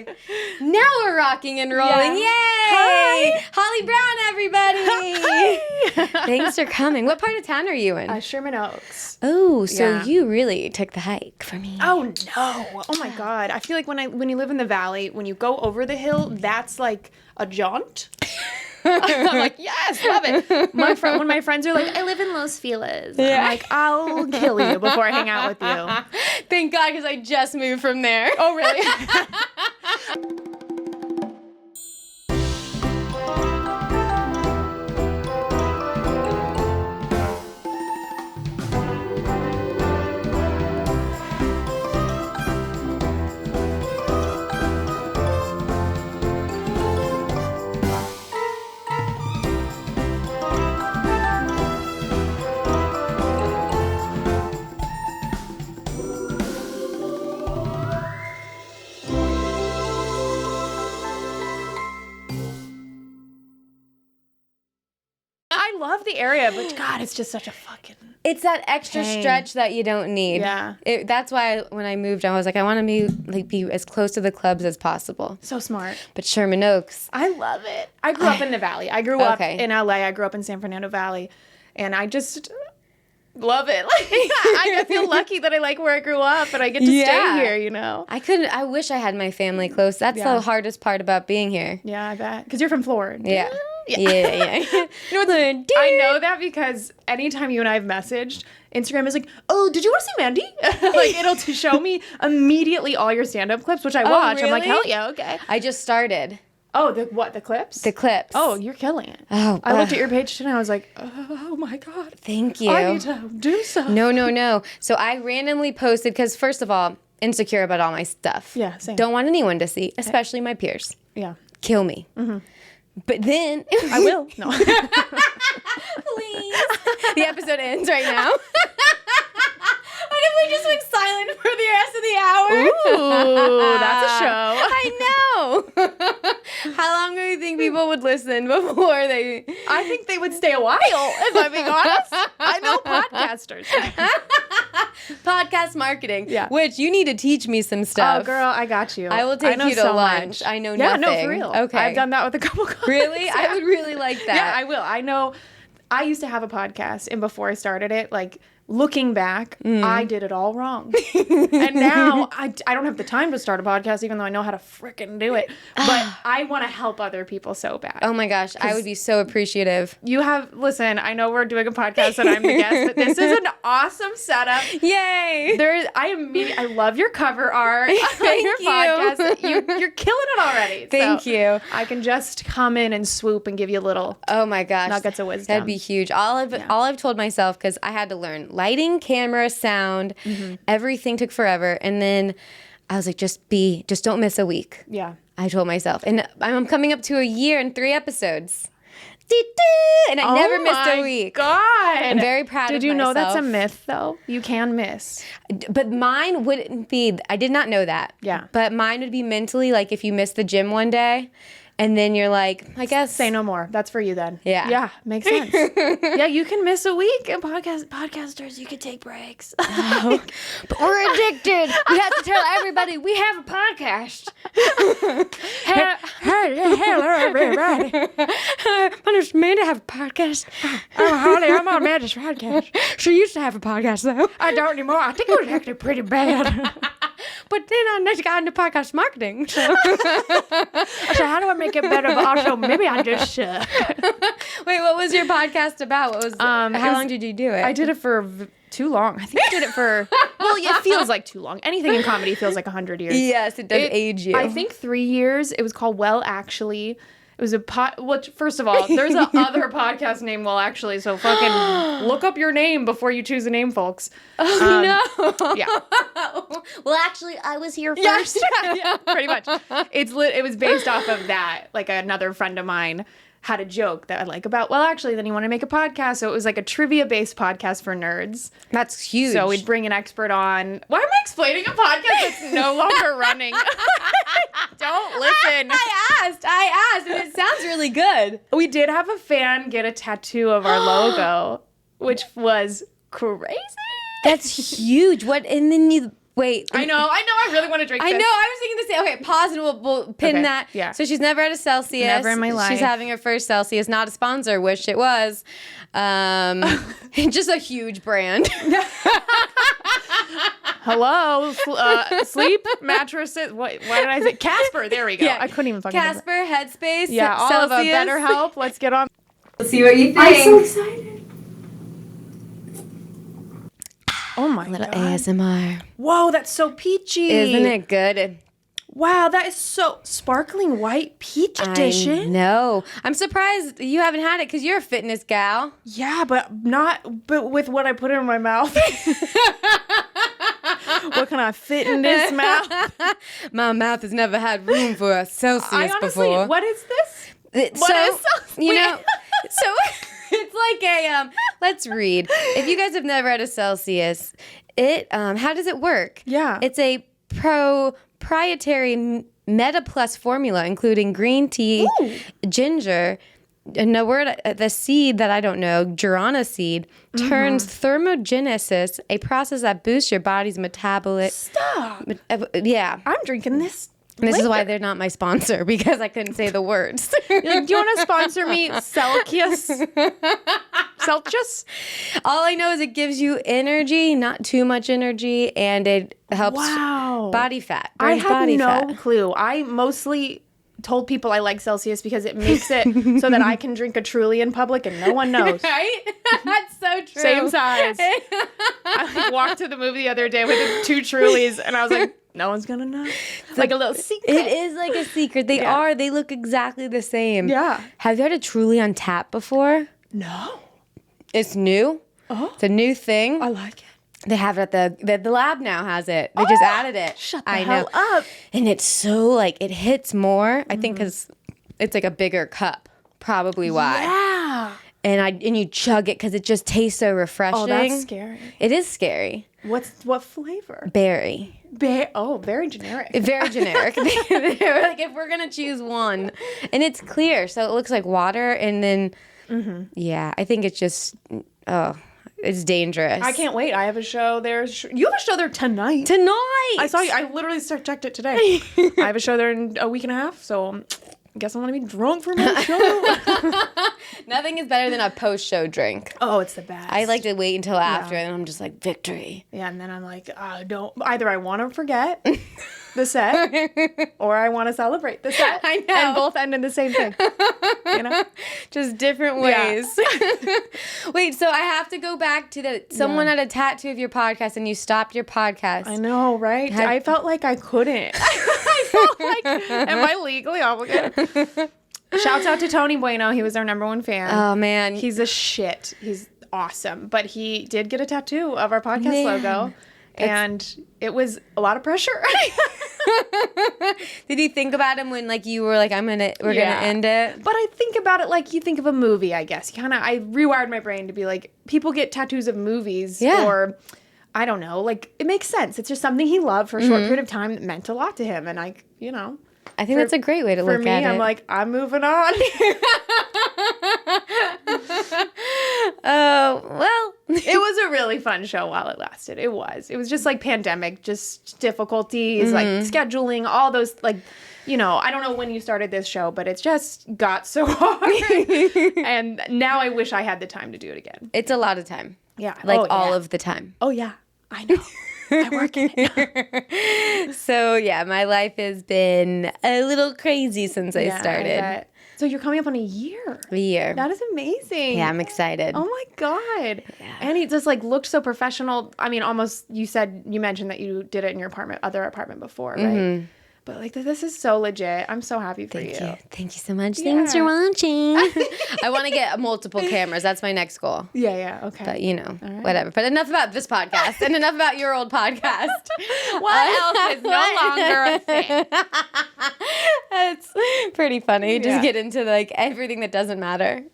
Okay. Now we're rocking and rolling. Yeah. Yay! Hi. Holly Brown, everybody. Hi. Thanks for coming. What part of town are you in? Sherman Oaks. Oh, so Yeah. you really took the hike for me. Oh no! Oh my God! I feel like when you live in the valley, when you go over the hill, that's like a jaunt. I'm like, yes, love it. One of my friends are like, I live in Los Feliz. Yeah. I'm like, I'll kill you before I hang out with you. Thank God, because I just moved from there. Oh really? I love the area, but God, it's just such a fucking... It's that extra Pain. stretch that you don't need. Yeah. That's why when I moved, I was like, I want to be as close to the clubs as possible. So smart. But Sherman Oaks. I love it. I grew up in the Valley. I grew up Okay. in LA. I grew up in San Fernando Valley. And I just love it. Like, I feel lucky that I like where I grew up and I get to Yeah. stay here, you know? I wish I had my family close. That's Yeah. the hardest part about being here. Yeah, I bet. Because you're from Florida. Yeah. Yeah. Yeah. You know what's, I know that because anytime you and I have messaged, Instagram is like, oh, did you want to see Mandy? Like, it'll show me immediately all your stand-up clips, which I watch. I'm like, really? hell yeah, okay. I just started Oh, the clips? the clips. Oh, you're killing it. Oh, I looked at your page today and I was like, oh my God. Thank you. I need to do something. No. So I randomly posted because, first of all, insecure about all my stuff. Yeah, same. Don't want anyone to see, especially my peers. Yeah. Kill me. Mm-hmm. But then... I will. No. Please. The episode ends right now. What if we just went silent for the rest of the hour? Ooh, that's a show. I know. How long do you think people would listen before they... I think they would stay a while, if I'm being honest. I know podcasters. Podcast marketing. Yeah. Which you need to teach me some stuff. Oh, girl, I got you. I will take know you to so lunch. much. I know Yeah, nothing. no, for real. Okay. I've done that with a couple comics. Really? Yeah. I would really like that. Yeah, I will. I know. I used to have a podcast, and before I started it, like, looking back, I did it all wrong. And now I don't have the time to start a podcast, even though I know how to frickin' do it. But I want to help other people so bad. Oh my gosh, I would be so appreciative. Listen, I know we're doing a podcast and I'm the guest, but this is an awesome setup. Yay! I love your cover art. Thank your you. podcast. You're killing it already. Thank you. I can just come in and swoop and give you a little Oh my gosh. nuggets of wisdom. That'd be huge. All I've told myself, because I had to learn lighting, camera, sound, everything took forever. And then I was like, just don't miss a week. Yeah. I told myself. And I'm coming up to a year and 3 episodes. And I never missed a week. God. I'm very proud of myself. Did you know that's a myth, though? You can miss. But mine wouldn't be, I did not know that. Yeah. But mine would be mentally, like if you miss the gym one day, and then you're like, I guess. Say no more. That's for you then. Yeah. Yeah, makes sense. Yeah, you can miss a week. And podcasters, you can take breaks. But we're addicted. We have to tell everybody we have a podcast. Hello, everybody. My name's Amanda. I have a podcast. I'm Holly. I'm on Amanda's podcast. She used to have a podcast, though. I don't anymore. I think it was actually pretty bad. But then I got into podcast marketing. So. So how do I make it better? But also, maybe I just suck. Wait, what was your podcast about? What was? How it was- long did you do it? I did it for too long. I think I did it for, well, it feels like too long. Anything in comedy feels like 100 years. Yes, it does age you. I think 3 years. It was called Well Actually. It was first of all, there's a other podcast named Well Actually, so fucking look up your name before you choose a name, folks. Oh, no. Yeah. Well, actually, I was here first. Yeah, pretty much. It was based off of that. Like another friend of mine had a joke that I like about, well, actually, then he wanted to make a podcast. So it was like a trivia-based podcast for nerds. That's huge. So we'd bring an expert on. Why am I explaining a podcast that's no longer running? Don't listen. I asked, and it sounds really good. We did have a fan get a tattoo of our logo, which was crazy. That's huge. What? And then Wait. I know. I really want to drink this. I know. I was thinking the same. Okay, pause and we'll pin that. Yeah. So she's never had a Celsius. Never in my life. She's having her first Celsius. Not a sponsor. Wish it was. Just a huge brand. Hello, sleep mattresses. Why did I say Casper? There we go. Yeah. I couldn't even fucking remember. Casper, Headspace, Yeah, all Celsius. of a BetterHelp. Let's get on. Let's see what you think. I'm so excited. Oh my A little God. ASMR. Whoa, that's so peachy. Isn't it good? Wow, that is so sparkling white peach edition. No, I'm surprised you haven't had it because you're a fitness gal. Yeah, but with what I put in my mouth. What can I fit in this mouth? My mouth has never had room for a Celsius before. What is this? So it's like a let's read. If you guys have never had a Celsius, how does it work? Yeah. It's a proprietary Meta Plus formula, including green tea, ginger, and the seed that I don't know, Guarana seed, turns thermogenesis, a process that boosts your body's metabolism. Stop. Yeah. I'm drinking this. This is why they're not my sponsor, because I couldn't say the words. You're like, do you want to sponsor me? Celsius? Celsius? All I know is it gives you energy, not too much energy, and it helps body fat. I Burns had body no fat. clue. I mostly told people I like Celsius because it makes it so that I can drink a Truly in public and no one knows. Right? That's so true. Same size. I walked to the movie the other day with 2 Trulies and I was like, no one's gonna know. It's like a little secret. It is like a secret. They are. They look exactly the same. Yeah. Have you had a Truly on tap before? No. It's new. Oh. It's a new thing. I like it. They have it at the lab now has it. They just added it. Shut the hell up. And it's so like it hits more. I think because it's like a bigger cup. Probably why. Yeah. And you chug it because it just tastes so refreshing. Oh, that's scary. It is scary. What flavor? Berry. Very generic. Very generic. They're like, if we're gonna choose one, and it's clear, so it looks like water, and then yeah, I think it's just it's dangerous. I can't wait. I have a show there. You have a show there tonight. Tonight. I saw you. I literally checked it today. I have a show there in a week and a half, so I guess I'm gonna be drunk for my show. Nothing is better than a post-show drink. Oh, it's the best. I like to wait until after, and I'm just like, victory. Yeah, and then I'm like, don't. Either I want to forget the set, or I want to celebrate the set. I know. And both end in the same thing. You know, just different ways. Yeah. Wait, so I have to go back to someone had a tattoo of your podcast, and you stopped your podcast. I know, right? I felt like I couldn't. I felt like, am I legally obligated? Shouts out to Tony Bueno. He was our #1 fan. Oh, man. He's a shit. He's awesome. But he did get a tattoo of our podcast logo. And it was a lot of pressure. Did you think about him when like you were like, we're gonna end it? But I think about it like you think of a movie, I guess. I rewired my brain to be like, people get tattoos of movies or I don't know, like it makes sense. It's just something he loved for a short period of time that meant a lot to him. And I think that's a great way to look at it. For me, I'm like, I'm moving on. Oh, well. It was a really fun show while it lasted. It was just like pandemic, just difficulties, like scheduling, all those, like, I don't know when you started this show, but it just got so hard. And now I wish I had the time to do it again. It's a lot of time. Yeah. Like all of the time. Oh, yeah. I know. I work in it. So, yeah, my life has been a little crazy since I started. So you're coming up on a year. A year. That is amazing. Yeah, I'm excited. Oh, my God. Yeah. And he just, like, looked so professional. I mean, almost, you mentioned that you did it in your other apartment before, right? Mm-hmm. But, like, this is so legit. I'm so happy for you. Thank you so much. Yeah. Thanks for watching. I want to get multiple cameras. That's my next goal. Yeah. Okay. But, whatever. But enough about this podcast and enough about your old podcast. What else is no longer a thing? That's pretty funny. Just get into, like, everything that doesn't matter.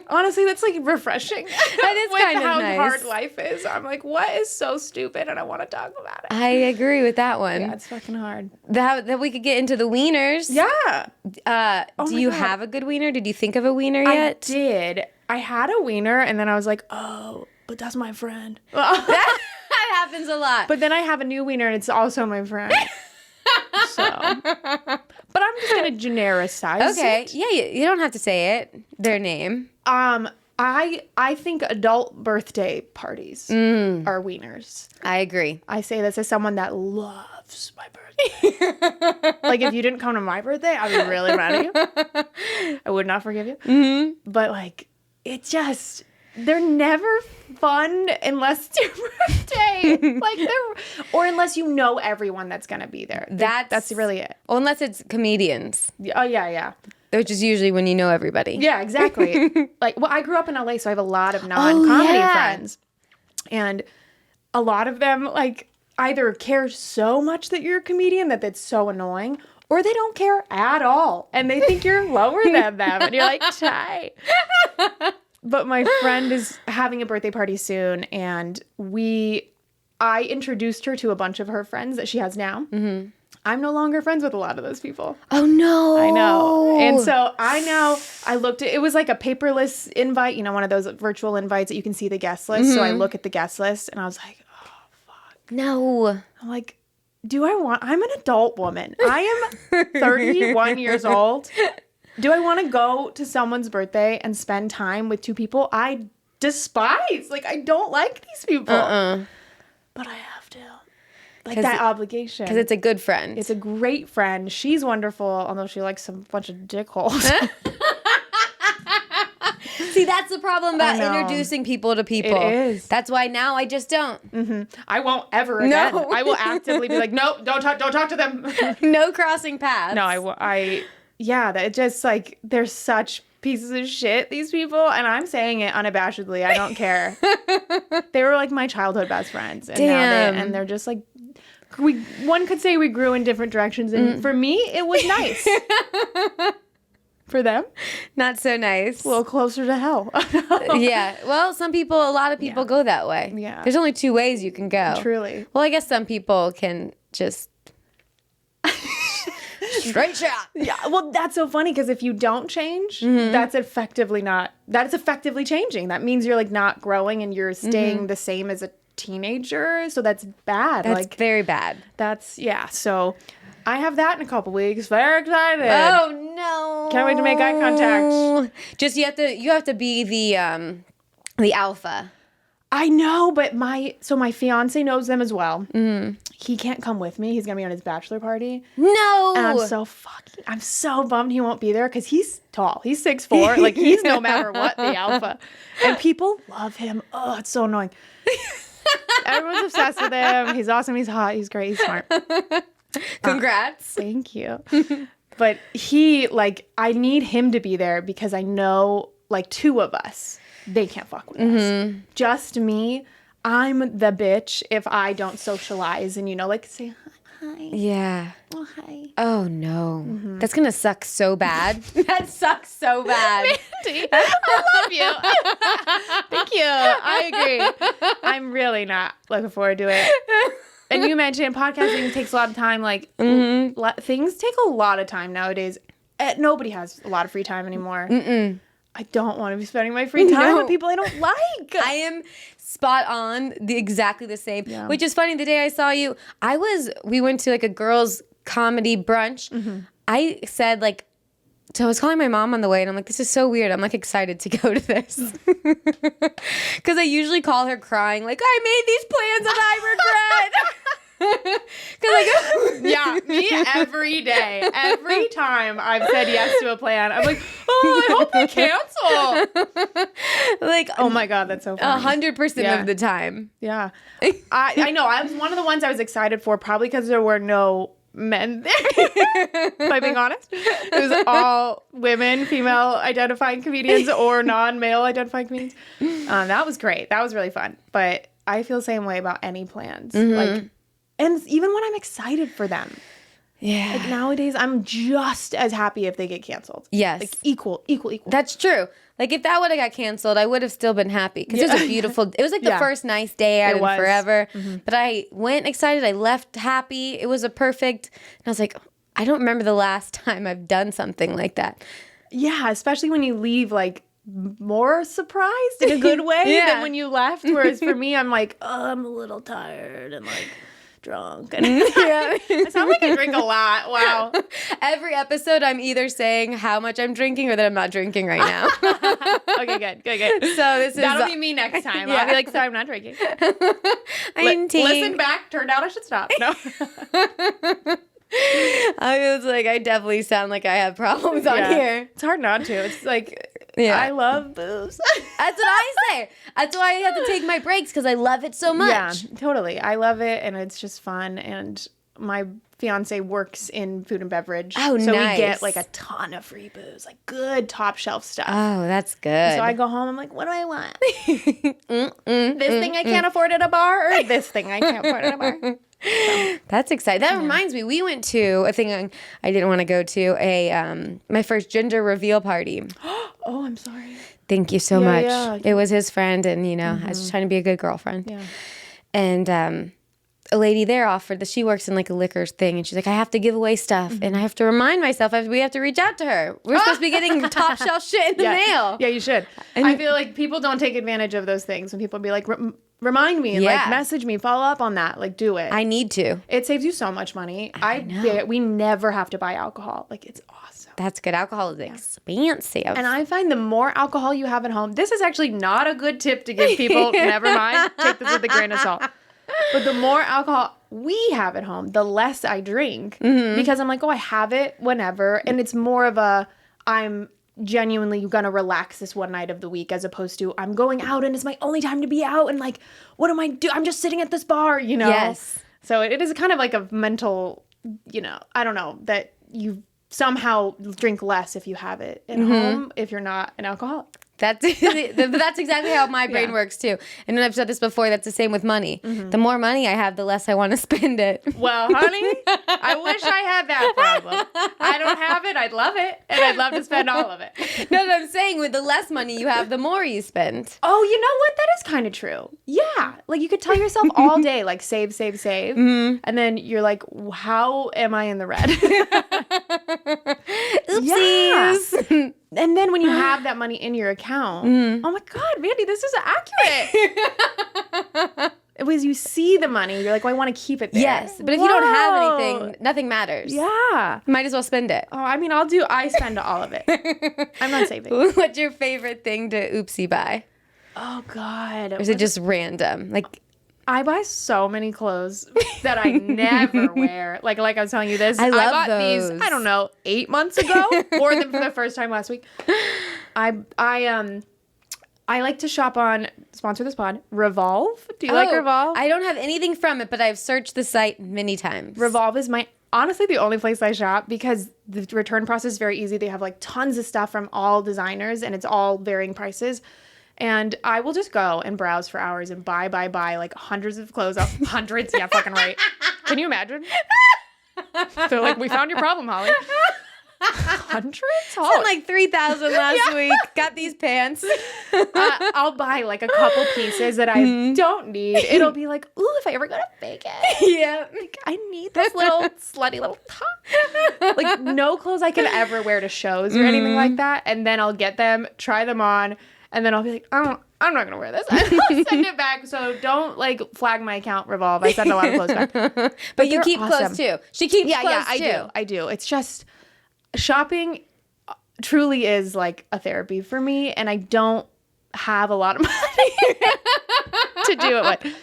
Honestly, that's, like, refreshing. That is kind of nice. How hard life is. I'm like, what is so stupid? And I want to talk about it. I agree with that one. Yeah, it's fucking hard. That we could get into the wieners. Yeah. Do you have a good wiener? Did you think of a wiener yet? I did. I had a wiener, and then I was like, oh, but that's my friend. I happens a lot. But then I have a new wiener, and it's also my friend. So, but I'm just gonna genericize. Okay, it. yeah, you don't have to say it. Their name. I think adult birthday parties are wieners. I agree. I say this as someone that loves my birthday. Like, if you didn't come to my birthday, I'd be really mad at you. I would not forgive you. Mm-hmm. But, like, it just, they're never fun unless it's your birthday. Or unless you know everyone that's going to be there. That's really it. Well, unless it's comedians. Oh, yeah. Which is usually when you know everybody. Yeah, exactly. I grew up in LA, so I have a lot of non-comedy friends. And a lot of them, like, either care so much that you're a comedian that it's so annoying, or they don't care at all. And they think you're lower than them. And you're like, Chai. But my friend is having a birthday party soon, and I introduced her to a bunch of her friends that she has now. Mm-hmm. I'm no longer friends with a lot of those people. Oh, no. I know. And so I looked at, it was like a paperless invite, one of those virtual invites that you can see the guest list. Mm-hmm. So I look at the guest list and I was like, oh, fuck. No. I'm like, I'm an adult woman. I am 31 years old. Do I want to go to someone's birthday and spend time with two people I despise? Like, I don't like these people. But I have to. Like, that obligation. Because it's a good friend. It's a great friend. She's wonderful, although she likes some bunch of dickholes. See, that's the problem about introducing people to people. It is. That's why now I just don't. Mm-hmm. I won't ever again. No. I will actively be like, no, don't talk to them. No crossing paths. No, that just, like, they're such pieces of shit, these people, and I'm saying it unabashedly. I don't care. They were like my childhood best friends, and now they're just like, one could say we grew in different directions, and for me it was nice. For them, not so nice. A little closer to hell. Yeah, well, a lot of people go that way. Yeah, there's only two ways you can go. Truly. Well, I guess some people can just straight shot. Yeah, well, that's so funny because if you don't change, that's effectively changing. That means you're, like, not growing and you're staying the same as a teenager. So that's bad. That's very bad. So I have that in a couple weeks. Very excited. Oh no! Can't wait to make eye contact. Just you have to be the alpha. I know, but my fiance knows them as well. He can't come with me. He's gonna be on his bachelor party. No, and I'm so bummed he won't be there because he's tall. He's 6'4". Like, he's no matter what the alpha, and people love him. Oh, it's so annoying. Everyone's obsessed with him. He's awesome. He's hot. He's great. He's smart. Congrats. Thank you. But I need him to be there because I know, like, two of us, they can't fuck with us. Just me. I'm the bitch if I don't socialize and, like, say hi. Yeah. Oh, hi. Oh, no. That's going to suck so bad. That sucks so bad. Mandy, I love you. Thank you. I agree. I'm really not looking forward to it. And you mentioned podcasting takes a lot of time. Like, things take a lot of time nowadays. Nobody has a lot of free time anymore. I don't want to be spending my free time with people I don't like. I am spot on, exactly the same. Yeah. Which is funny. The day I saw you, we went to, like, a girls' comedy brunch. I said, like, so I was calling my mom on the way, and I'm like, this is so weird. I'm, like, excited to go to this. Because I usually call her crying, like, I made these plans and I regret. Yeah, me every day. Every time I've said yes to a plan, I'm like, oh, I hope they cancel. Like, oh my God, that's so funny. 100% of the time. Yeah. I know. I was one of the ones I was excited for, probably because there were no men there. If I'm being honest. It was all women, female identifying comedians or non-male identifying comedians. That was great. That was really fun. But I feel the same way about any plans. Like, and even when I'm excited for them. Yeah. Like, nowadays, I'm just as happy if they get canceled. Yes. Like, equal. That's true. Like, if that would have got canceled, I would have still been happy. Because it was it was like the first nice day out in forever. But I went excited. I left happy. It was a perfect. And I was like, I don't remember the last time I've done something like that. Yeah, especially when you leave, like, more surprised in a good way Yeah. than when you left. Whereas for me, I'm like, oh, I'm a little tired and like drunk. And Yeah. I sound like I drink a lot. Wow. Every episode, I'm either saying how much I'm drinking or that I'm not drinking right now. Okay, good. So this is That'll be me next time. Yeah. I'll be like, sorry, I'm not drinking. I'm Listen back. Turned out I should stop. No. I was like, I definitely sound like I have problems on here. It's hard not to. It's like, Yeah. I love booze. That's what I say. That's why I have to take my breaks because I love it so much. Yeah, totally. I love it, and it's just fun. And my fiance works in food and beverage. Oh, so nice. we get like a ton of free booze, like good top shelf stuff. Oh, that's good. So I go home, I'm like, what do I want? This thing I can't afford at a bar, or this thing I can't afford at a bar? That's exciting. That reminds me, we went to a thing I didn't want to go to, my first gender reveal party. Oh, I'm sorry. Thank you so Yeah, much. yeah. It was his friend, and I was just trying to be a good girlfriend. Yeah. And a lady there offered that she works in like a liquor thing, and she's like, I have to give away stuff, and I have to remind myself we have to reach out to her. We're supposed to be getting top shelf shit in the mail. Yeah, you should. I feel like people don't take advantage of those things when people be like, remind me and like message me, follow up on that, like do it. I need to. It saves you so much money. We never have to buy alcohol. Like it's awesome. That's good. Alcohol is expensive. And I find the more alcohol you have at home, this is actually not a good tip to give people. Never mind. Take this with a grain of salt. But the more alcohol we have at home, the less I drink because I'm like, oh, I have it whenever. And it's more of I'm genuinely gonna relax this one night of the week as opposed to I'm going out and it's my only time to be out and like, what am I doing? I'm just sitting at this bar, Yes. So it is kind of like a mental, I don't know, that you somehow drink less if you have it at home if you're not an alcoholic. That's exactly how my brain works too. And I've said this before, that's the same with money. The more money I have, the less I want to spend it. Well, honey, I wish I had that problem. I don't have it. I'd love it. And I'd love to spend all of it. No, I'm saying with the less money you have, the more you spend. Oh, you know what? That is kind of true. Yeah. Like you could tell yourself all day, like save, save, save. And then you're like, how am I in the red? Oopsies. Yeah. And then when you have that money in your account, oh my God, Mandy, this is accurate. It was you see the money, you're like, well, I want to keep it there. Yes, but if you don't have anything, nothing matters. Yeah. You might as well spend it. Oh, I mean, I spend all of it. I'm not saving. What's your favorite thing to oopsie buy? Oh God. Or is it just random? Like, I buy so many clothes that I never wear. Like I was telling you this. I bought those. these, I don't know, 8 months ago or for the first time last week. I like to shop on, sponsor this pod, Revolve. Do you like Revolve? I don't have anything from it, but I've searched the site many times. Revolve is honestly the only place I shop because the return process is very easy. They have like tons of stuff from all designers and it's all varying prices. And I will just go and browse for hours and buy like hundreds of clothes off. Hundreds? Yeah, fucking right. Can you imagine? They're like, we found your problem, Holly. Hundreds? Spent like 3,000 last week. Got these pants. I'll buy like a couple pieces that I don't need. It'll be like, ooh, if I ever go to Vegas. Yeah. Like, I need this little slutty little top. Like no clothes I can ever wear to shows or anything like that. And then I'll get them, try them on, and then I'll be like, oh, I'm not gonna wear this. I'll send it back. So don't like flag my account, Revolve. I send a lot of clothes back. But you keep clothes too. She keeps clothes too. I do. It's just shopping truly is like a therapy for me, and I don't have a lot of money to do it with.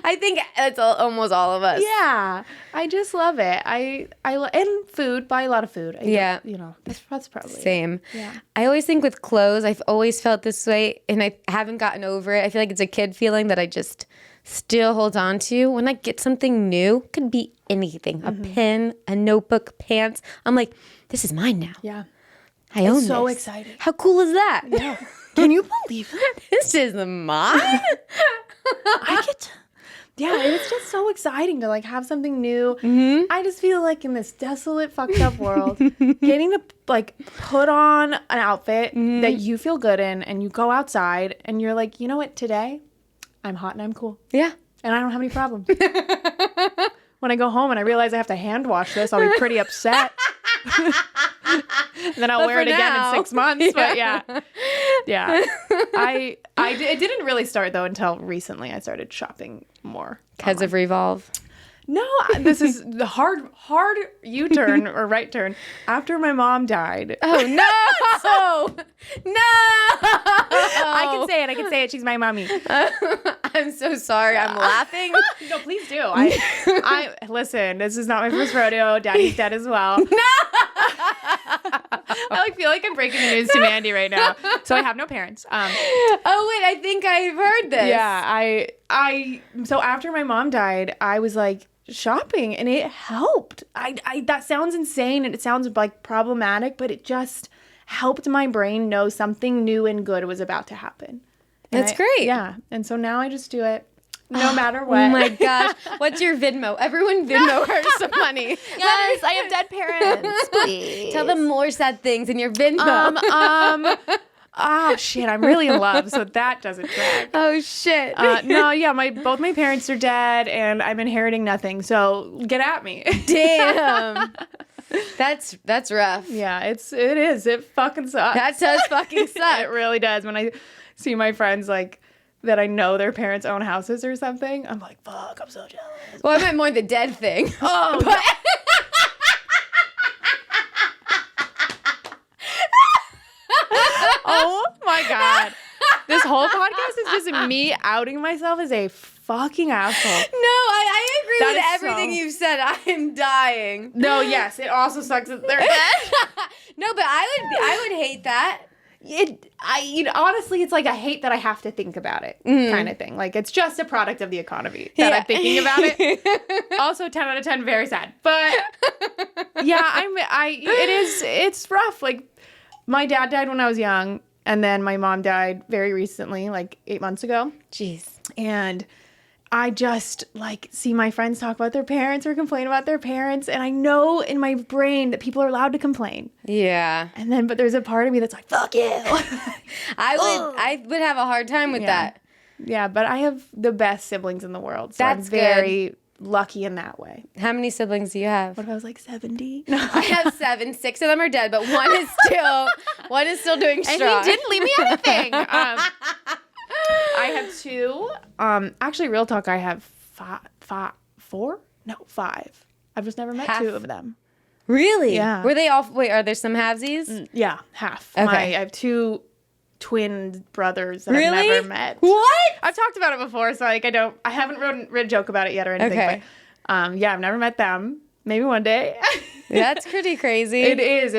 I think it's almost all of us. Yeah, I just love it. And food. Buy a lot of food. That's probably same. It. Yeah. I always think with clothes, I've always felt this way, and I haven't gotten over it. I feel like it's a kid feeling that I just still hold on to. When I get something new, could be anything, a pen, a notebook, pants. I'm like, this is mine now. Yeah. I own this. It's so exciting. How cool is that? Yeah. Can you believe it? This is mine. I get to, yeah, it's just so exciting to like have something new. I just feel like in this desolate, fucked up world, getting to like put on an outfit that you feel good in and you go outside and you're like, you know what, today I'm hot and I'm cool. Yeah. And I don't have any problems. When I go home and I realize I have to hand wash this, I'll be pretty upset. Then I'll wear it again in 6 months. But yeah. Yeah. It didn't really start, though, until recently. I started shopping more. Because of Revolve. No, this is the hard U-turn or right turn. After my mom died. Oh, no! No! I can say it. She's my mommy. I'm so sorry. I'm laughing. No, please do. I listen, this is not my first rodeo. Daddy's dead as well. No! I feel like I'm breaking the news to Mandy right now. So I have no parents. Oh, wait, I think I've heard this. Yeah, so after my mom died, I was like shopping and it helped. That sounds insane and it sounds like problematic, but it just helped my brain know something new and good was about to happen. That's great. Yeah. And so now I just do it no matter what. Oh my gosh. What's your Venmo? Everyone Venmo her some money. Yes, I have dead parents. Please. Tell them more sad things in your Venmo. Oh shit, I'm really in love, so that doesn't track. Oh shit. No, yeah, both my parents are dead and I'm inheriting nothing. So get at me. Damn. That's rough. Yeah, it is. It fucking sucks. That does fucking suck. It really does. When I see my friends like that I know their parents own houses or something, I'm like, fuck, I'm so jealous. Well, I meant more the dead thing. Oh, but- Oh my God. This whole podcast is just me outing myself as a fucking asshole. No, I agree That with is everything so- you've said. I am dying. No, yes, it also sucks that they're dead. No, but I would hate that. Honestly, it's like a hate that I have to think about it kind of thing. Like it's just a product of the economy that I'm thinking about it. Also 10 out of 10, very sad. But yeah, it's rough. Like my dad died when I was young and then my mom died very recently, like 8 months ago. Jeez. And I just like see my friends talk about their parents or complain about their parents. And I know in my brain that people are allowed to complain. Yeah. And then, but there's a part of me that's like, fuck you. I would have a hard time with that. Yeah, but I have the best siblings in the world. So That's I'm very lucky in that way. How many siblings do you have? What if I was like 70? I have 7. 6 of them are dead, but one is still doing strong. And he didn't leave me anything. I have 2. Actually, real talk, I have 4? No, 5. I've just never met Half. 2 of them. Really? Yeah. Were they all? Wait, are there some halvesies? Yeah, half. Okay. I have 2 twin brothers that Really? I've never met. What? I've talked about it before, so like I haven't written a joke about it yet or anything. Okay. But yeah, I've never met them. Maybe one day. That's pretty crazy. It is.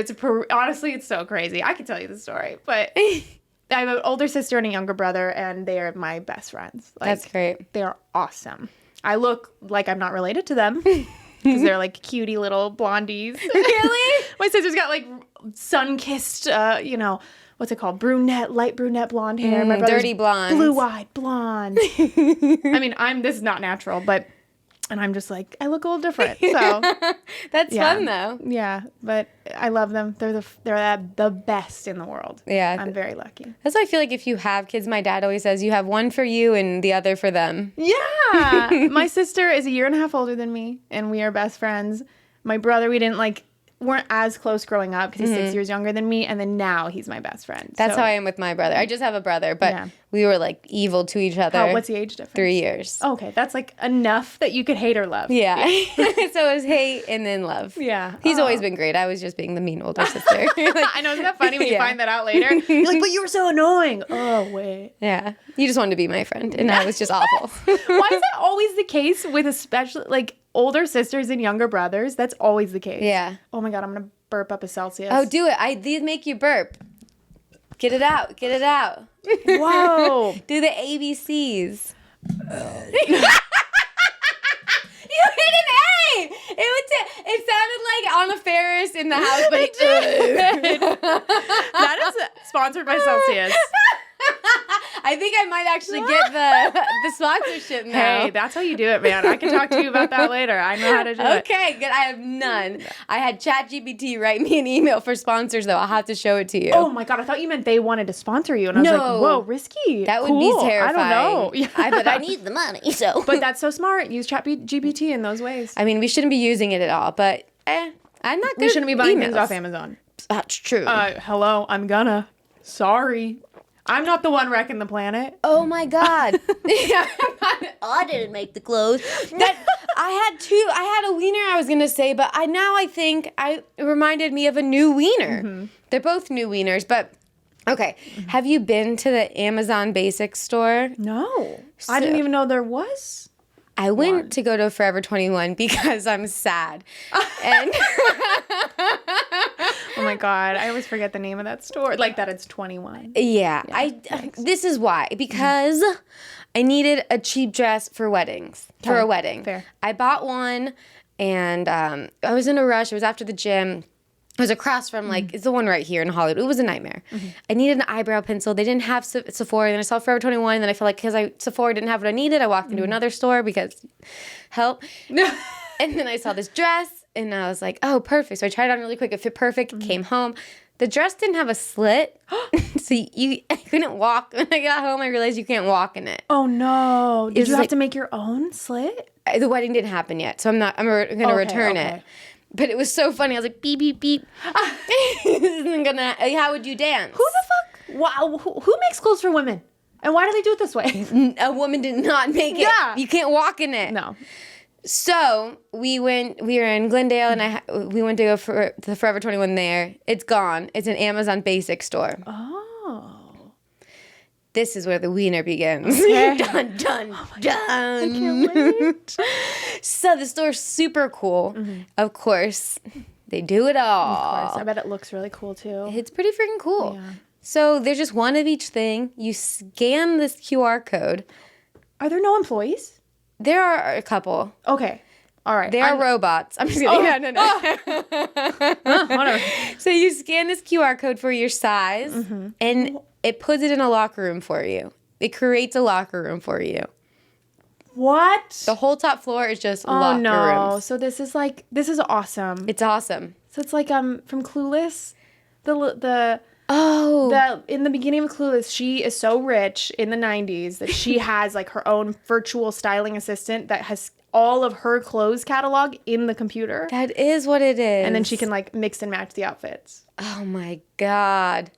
Honestly, it's so crazy. I could tell you the story, but I have an older sister and a younger brother, and they are my best friends. Like, That's great. They are awesome. I look like I'm not related to them because they're like cutie little blondies. Really? My sister's got like sun-kissed, what's it called? Light brunette blonde hair. My brother's dirty blonde. blue-eyed blonde. I mean, this is not natural, but, and I'm just like, I look a little different. So That's yeah. fun though. Yeah, but I love them. They're the best in the world. Yeah. I'm very lucky. That's why I feel like if you have kids, my dad always says you have one for you and the other for them. Yeah. My sister is a year and a half older than me, and we are best friends. My brother, weren't as close growing up because he's 6 years younger than me, and then now he's my best friend. That's how I am with my brother. I just have a brother, but we were like evil to each other. What's the age difference? 3 years. Okay, that's like enough that you could hate or love. Yeah. So it was hate and then love. Yeah. He's always been great. I was just being the mean older sister. I know, isn't that funny when you find that out later? You're like, but you were so annoying. Oh, wait. Yeah. You just wanted to be my friend, and I was just awful. Why is that always the case with especially like older sisters and younger brothers? That's always the case. Yeah. Oh my God, I'm going to burp up a Celsius. Oh, do it. These make you burp. Get it out. Get it out. Whoa. Do the ABCs. You hit an A. It sounded like on a Ferris in the house, but it did. That is sponsored by Celsius. I think I might actually get the sponsorship now. Hey, that's how you do it, man. I can talk to you about that later. I know how to do it. Okay, good. I have none. I had ChatGPT write me an email for sponsors, though. I'll have to show it to you. Oh my God, I thought you meant they wanted to sponsor you. And I was like, whoa, risky. That would be terrifying. I don't know. But I need the money, so. But that's so smart. Use ChatGPT in those ways. I mean, we shouldn't be using it at all, but I'm not good. We shouldn't be buying emails. things off Amazon. That's true. Hello, I'm gonna. Sorry. I'm not the one wrecking the planet. Oh my God. I didn't make the clothes. I had a wiener I was going to say, but I think it reminded me of a new wiener. Mm-hmm. They're both new wieners, but okay. Mm-hmm. Have you been to the Amazon Basics store? No. I didn't even know there was. I went to go to Forever 21 because I'm sad. And oh my God, I always forget the name of that store. Like that it's 21. Yeah. This is why. Because I needed a cheap dress for weddings. For a wedding. Fair. I bought one and I was in a rush. It was after the gym. It was across from, it's the one right here in Hollywood. It was a nightmare. Mm-hmm. I needed an eyebrow pencil. They didn't have Sephora. Then I saw Forever 21. And then I felt like because Sephora didn't have what I needed, I walked into another store because help. And then I saw this dress. And I was like, oh, perfect. So I tried it on really quick. It fit perfect. Mm-hmm. Came home. The dress didn't have a slit. So I couldn't walk. When I got home, I realized you can't walk in it. Oh, no. Did you have to make your own slit? The wedding didn't happen yet. So I'm going to return it. But it was so funny. I was like, beep, beep, beep. How would you dance? Who the fuck? Wow. Who makes clothes for women? And why do they do it this way? A woman did not make it. Yeah. You can't walk in it. No. So we were in Glendale, and we went to go for the Forever 21 there. It's gone. It's an Amazon Basics store. Oh. This is where the wiener begins. Okay. Dun, dun, oh dun. I can't wait. So the store's super cool. Mm-hmm. Of course, they do it all. Of course. I bet it looks really cool, too. It's pretty freaking cool. Yeah. So there's just one of each thing. You scan this QR code. Are there no employees? There are a couple. Okay. All right. They are robots. I'm just kidding. Oh. No. Whatever. So you scan this QR code for your size, and it puts it in a locker room for you. It creates a locker room for you. What? The whole top floor is just locker rooms. So this is awesome. It's awesome. So it's like from Clueless, the in the beginning of Clueless, she is so rich in the 90s that she has like her own virtual styling assistant that has all of her clothes catalog in the computer. That is what it is. And then she can like mix and match the outfits. Oh my God.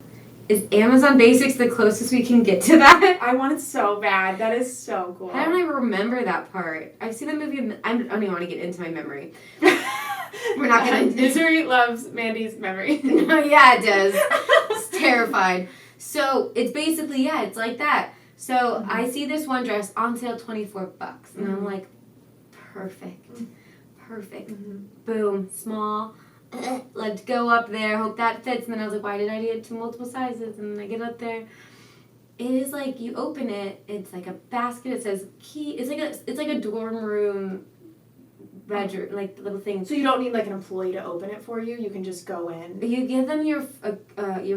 Is Amazon Basics the closest we can get to that? I want it so bad. That is so cool. How don't I remember that part? I've seen the movie. I don't even want to get into my memory. We're not going to. Misery loves Mandy's memory. Yeah, it does. It's terrified. So it's basically, it's like that. So I see this one dress on sale, $24. And I'm like, perfect. Boom. Small. Let's go up there, hope that fits. And then I was like, why did I get to multiple sizes? And then I get up there. It is like, you open it, it's like a basket, it says key. It's like a dorm room bedroom, like little thing. So you don't need like an employee to open it for you? You can just go in? You give them your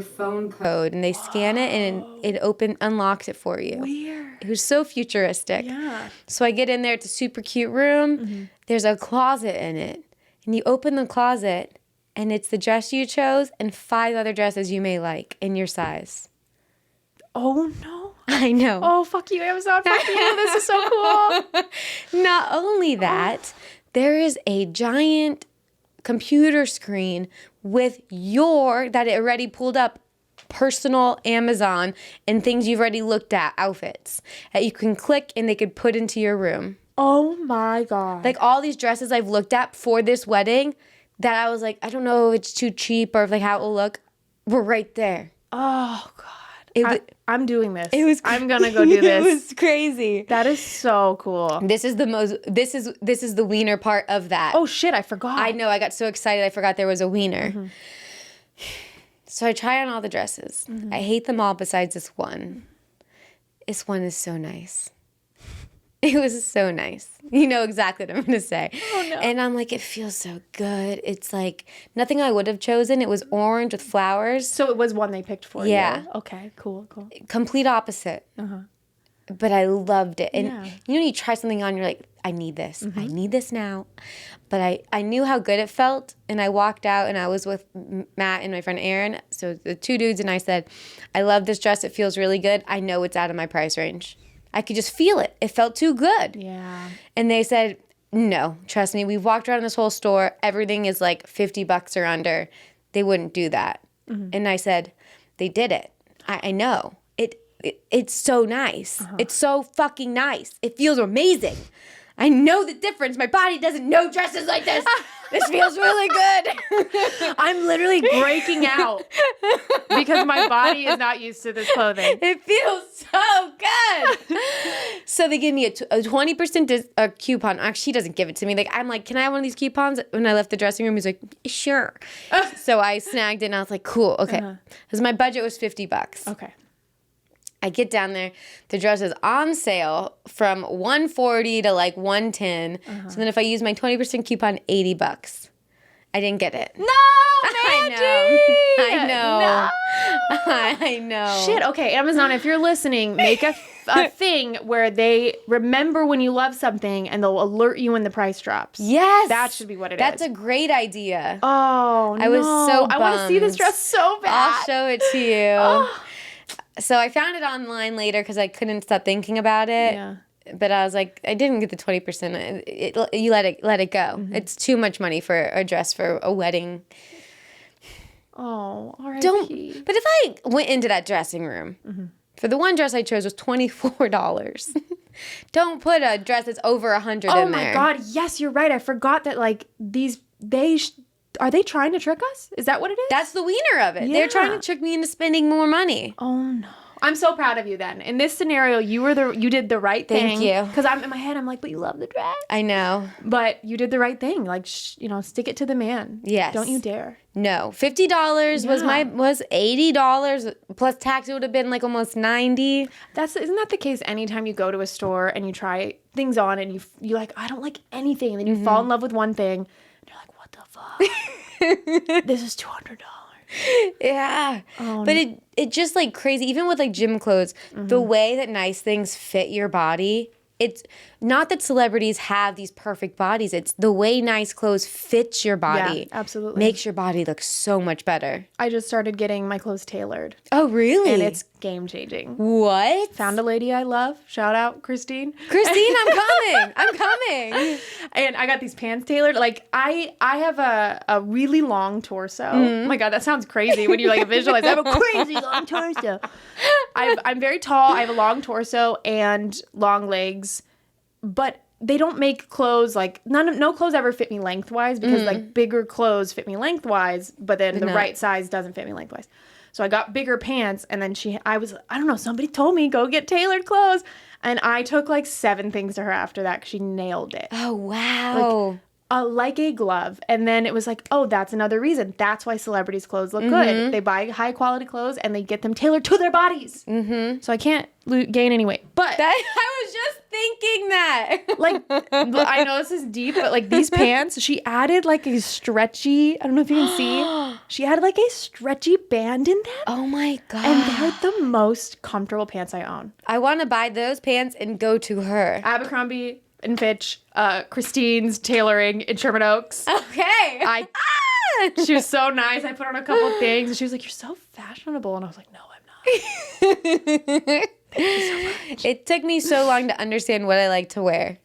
phone code, and they scan it, and it unlocks it for you. Weird. It was so futuristic. Yeah. So I get in there, it's a super cute room. Mm-hmm. There's a closet in it. And you open the closet, and it's the dress you chose and 5 other dresses you may like in your size. Oh, no. I know. Oh, fuck you, Amazon. Fuck you. This is so cool. Not only that, there is a giant computer screen with that it already pulled up personal Amazon and things you've already looked at, outfits, that you can click and they could put into your room. Oh, my God. Like all these dresses I've looked at for this wedding that I was like, I don't know if it's too cheap or if like how it will look, were right there. Oh, God. I'm doing this. I'm going to go do It this. was crazy. That is so cool. This is the wiener part of that. Oh, shit. I forgot. I know. I got so excited. I forgot there was a wiener. Mm-hmm. So I try on all the dresses. Mm-hmm. I hate them all besides this one. This one is so nice. It was so nice. You know exactly what I'm going to say. Oh, no. And I'm like, it feels so good. It's like nothing I would have chosen. It was orange with flowers. So it was one they picked for you. Yeah. Okay, cool. Complete opposite. Uh-huh. But I loved it. And you know, you try something on, you're like, I need this. Mm-hmm. I need this now. But I knew how good it felt. And I walked out and I was with Matt and my friend Aaron. So the 2 dudes. And I said, I love this dress. It feels really good. I know it's out of my price range. I could just feel it. It felt too good. Yeah. And they said, no, trust me. We've walked around this whole store. Everything is like $50 or under. They wouldn't do that. Mm-hmm. And I said, they did it. I know. it's so nice. It's so fucking nice. It feels amazing. I know the difference. My body doesn't know dresses like this. This feels really good. I'm literally breaking out because my body is not used to this clothing. It feels so good. So they give me a 20% coupon. Actually, she doesn't give it to me. Like, I'm like, can I have one of these coupons? When I left the dressing room, he's like, sure. So I snagged it and I was like, cool, okay. Because my budget was $50. Okay. I get down there. The dress is on sale from $140 to like $110. So then if I use my 20% coupon, $80. I didn't get it. No, Mandy! I know. No. I know. Shit. Okay, Amazon, if you're listening, make a thing where they remember when you love something and they'll alert you when the price drops. Yes. That should be what it That's is. a great idea. Oh, no. I was so bummed. I want to see this dress so bad. I'll show it to you. Oh. So I found it online later because I couldn't stop thinking about it. Yeah. But I was like, I didn't get the 20%. You let it go. It's too much money for a dress for a wedding. Oh, all right. But if I went into that dressing room, for the one dress I chose was $24. Don't put a dress that's over $100 in there. Oh my God. Yes, you're right. I forgot that like are they trying to trick us? Is that what it is? That's the wiener of it. Yeah. They're trying to trick me into spending more money. Oh no. I'm so proud of you then. In this scenario, you did the right thing. Thank you. Because I'm in my head, I'm like, but you love the dress. I know. But you did the right thing. Like, stick it to the man. Yes. Don't you dare. No. $50 was $80 plus tax. It would have been like almost $90. Isn't that the case anytime you go to a store and you try things on and you're like, I don't like anything, and then you fall in love with one thing and you're like, what the fuck? This is $200. Yeah. But it just like crazy, even with like gym clothes, the way that nice things fit your body. It's not that celebrities have these perfect bodies. It's the way nice clothes fits your body. Yeah, absolutely. Makes your body look so much better. I just started getting my clothes tailored. Oh, really? And it's game changing. What? Found a lady I love. Shout out, Christine. Christine, I'm coming. I'm coming. And I got these pants tailored. Like, I have a really long torso. Oh my God, that sounds crazy when you like visualize. I have a crazy long torso. I'm very tall. I have a long torso and long legs. But they don't make clothes like no clothes ever fit me lengthwise because like bigger clothes fit me lengthwise, but then the right size doesn't fit me lengthwise. So I got bigger pants, and then I don't know, somebody told me go get tailored clothes, and I took like 7 things to her after that because she nailed it. Oh, wow. Like a glove. And then it was like, oh, that's another reason. That's why celebrities' clothes look good. They buy high quality clothes and they get them tailored to their bodies. So I can't gain any weight. But I was just thinking that. like, I know this is deep, but like these pants, she added like a stretchy, I don't know if you can see, she added like a stretchy band in them. Oh my God. And they're the most comfortable pants I own. I want to buy those pants and go to her. Abercrombie and Fitch, Christine's tailoring in Sherman Oaks. Okay. She was so nice. I put on a couple things and she was like, you're so fashionable. And I was like, no, I'm not. Thank you so much. It took me so long to understand what I like to wear.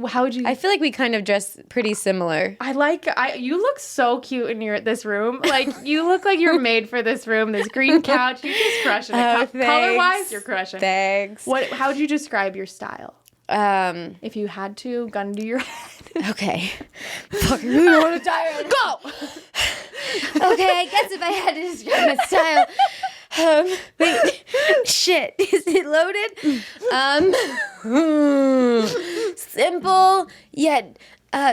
How would you? I feel like we kind of dress pretty similar. You look so cute in this room. Like, you look like you're made for this room. This green couch, you're just crushing it. Color-wise, you're crushing. Thanks. How would you describe your style? If you had to, gun to your head. Okay. Fuck, I really want to die right now. Go! Okay, I guess if I had to describe my style. Wait. Shit. Is it loaded? Simple, yet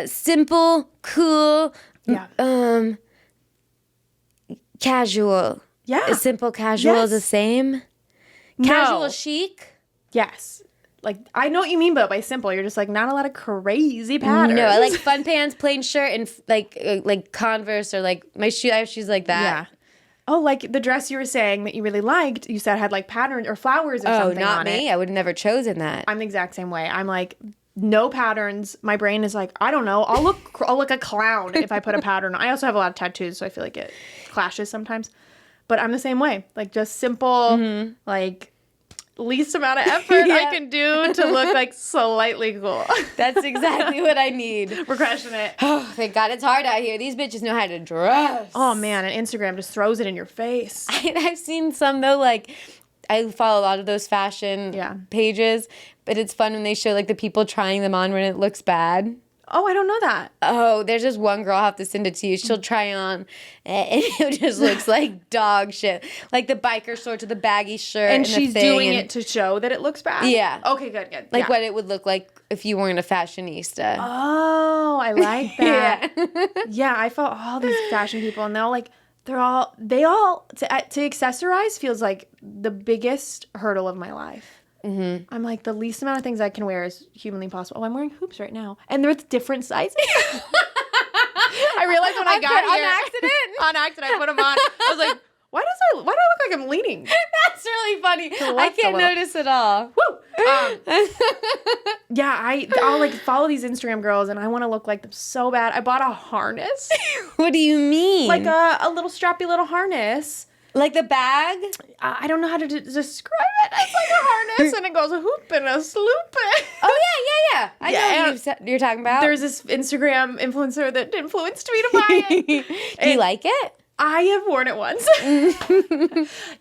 simple, cool. Yeah. Casual. Yeah. Is simple casual Yes. the same? No. Casual chic? Yes. Like, I know what you mean, but by simple, you're just like not a lot of crazy patterns. No, I like fun pants, plain shirt, and like Converse or like I have shoes like that. Yeah. Oh, like the dress you were saying that you really liked, you said had like patterns or flowers or something not on me. it. I would have never chosen that. I'm the exact same way. I'm like, no patterns. My brain is like, I don't know. I'll look a clown if I put a pattern on. I also have a lot of tattoos, so I feel like it clashes sometimes. But I'm the same way. Like, just simple, like least amount of effort I can do to look like slightly cool. That's exactly what I need. We're crushing it. Oh, thank God it's hard out here. These bitches know how to dress. Oh man, and Instagram just throws it in your face. I've seen some though, like I follow a lot of those fashion pages, but it's fun when they show like the people trying them on when it looks bad. Oh, I don't know that. Oh, there's just one girl, I'll have to send it to you. She'll try on, and it just looks like dog shit. Like the biker shorts with the baggy shirt. And she's doing it to show that it looks bad? Yeah. Okay, good. Like what it would look like if you weren't a fashionista. Oh, I like that. Yeah, I follow all these fashion people, and they all to accessorize feels like the biggest hurdle of my life. Mm-hmm. I'm like, the least amount of things I can wear is humanly possible. Oh, I'm wearing hoops right now. And they're different sizes. I realized when I got here. On accident, I put them on. I was like, why do I look like I'm leaning? That's really funny. I can't notice at all. Woo! Yeah, I'll like follow these Instagram girls, and I want to look like them so bad. I bought a harness. What do you mean? Like a little strappy little harness. Like the bag? I don't know how to describe it. It's like a harness, and it goes a hoop and a sloop. Oh, yeah. I know what you're talking about. There's this Instagram influencer that influenced me to buy it. Do you like it? I have worn it once.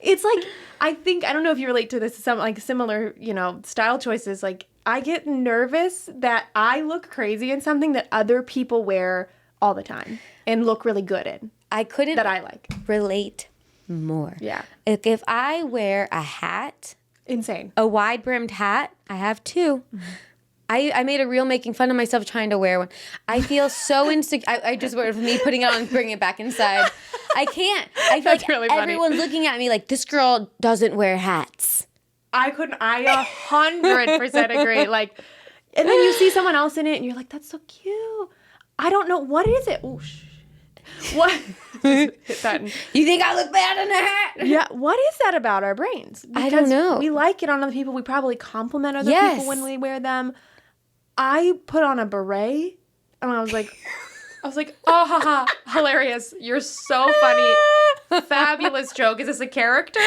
It's like, I don't know if you relate to this, some like similar, style choices. Like, I get nervous that I look crazy in something that other people wear all the time and look really good in. I couldn't that I like relate more. Yeah. If I wear a hat, insane, a wide brimmed hat, I have two. Mm-hmm. I made a reel making fun of myself trying to wear one. I feel so insecure. I just wear it for me putting it on and bringing it back inside. I can't. I feel like really everyone's looking at me like, this girl doesn't wear hats. I 100% agree. Like, and then you see someone else in it and you're like, that's so cute. I don't know. What is it? Oh, what? Hit that. You think I look bad in a hat? Yeah. What is that about our brains? Because I don't know. We like it on other people. We probably compliment other people when we wear them. I put on a beret and I was like, oh, haha, hilarious. You're so funny. Fabulous joke. Is this a character?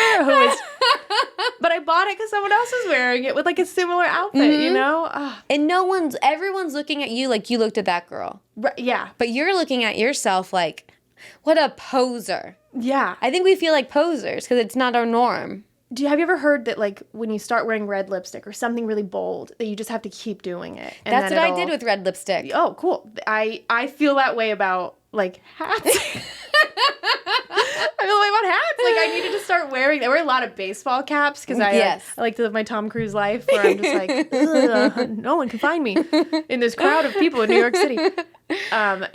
But I bought it because someone else was wearing it with like a similar outfit, And everyone's looking at you like you looked at that girl. Yeah. But you're looking at yourself like, what a poser. Yeah. I think we feel like posers because it's not our norm. Have you ever heard that, like, when you start wearing red lipstick or something really bold, that you just have to keep doing it? And that's what I did with red lipstick. Oh, cool. I feel that way about, like, hats. I feel that way about hats. Like, I needed to start I wear a lot of baseball caps because I like to live my Tom Cruise life where I'm just like, no one can find me in this crowd of people in New York City. But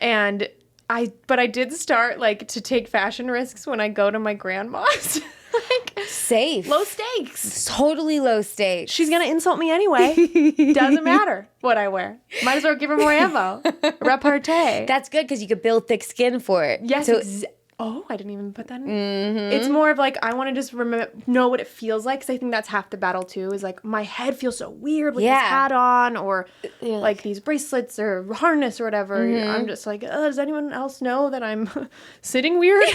I did start, like, to take fashion risks when I go to my grandma's. Like, safe. Low stakes. Totally low stakes. She's going to insult me anyway. Doesn't matter what I wear. Might as well give her more ammo. Repartee. That's good because you could build thick skin for it. Yes. I didn't even put that in. Mm-hmm. It's more of like, I want to just know what it feels like because I think that's half the battle too is like my head feels so weird with this hat on or like these bracelets or harness or whatever. Mm-hmm. I'm just like, does anyone else know that I'm sitting weird?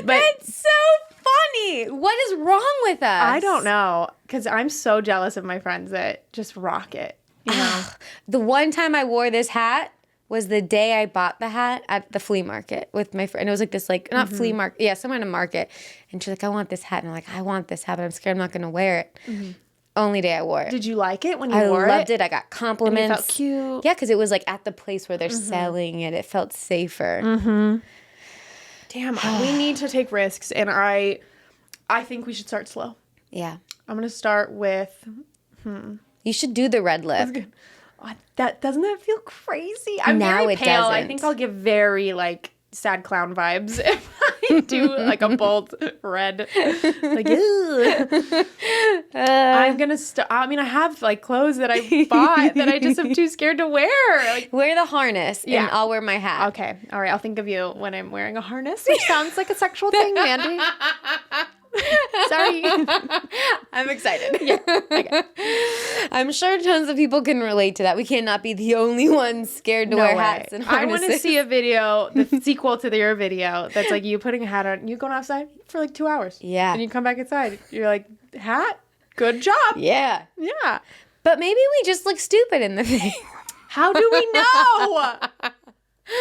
But that's so funny. What is wrong with us? I don't know, because I'm so jealous of my friends that just rock it. The one time I wore this hat was the day I bought the hat at the flea market with my friend. It was like this, like, not flea market, somewhere in a market. And she's like, I want this hat. And I'm like, I want this hat, but I'm scared I'm not going to wear it. Mm-hmm. Only day I wore it. Did you like it when you wore it? I loved it. I got compliments. And it felt cute. Yeah, because it was like at the place where they're selling it. It felt safer. Mm-hmm. Damn, we need to take risks, and I think we should start slow. Yeah. I'm going to start with... You should do the red lip. Doesn't that feel crazy? I'm very pale. I think I'll give very, like, sad clown vibes if I do, like, a bold red. Like, I'm going to start... I mean, I have, like, clothes that I bought that I just am too scared to wear. Like, wear the harness, and I'll wear my hat. Okay. All right. I'll think of you when I'm wearing a harness, which sounds like a sexual thing, Mandy. Sorry. I'm excited. Yeah. Okay. I'm sure tons of people can relate to that. We cannot be the only ones scared to wear hats and harnesses. I want to see a video, the sequel to your video, that's like you putting a hat on, you going outside for like 2 hours. Yeah. And you come back inside. You're like, hat? Good job. Yeah. Yeah. But maybe we just look stupid in the thing. How do we know?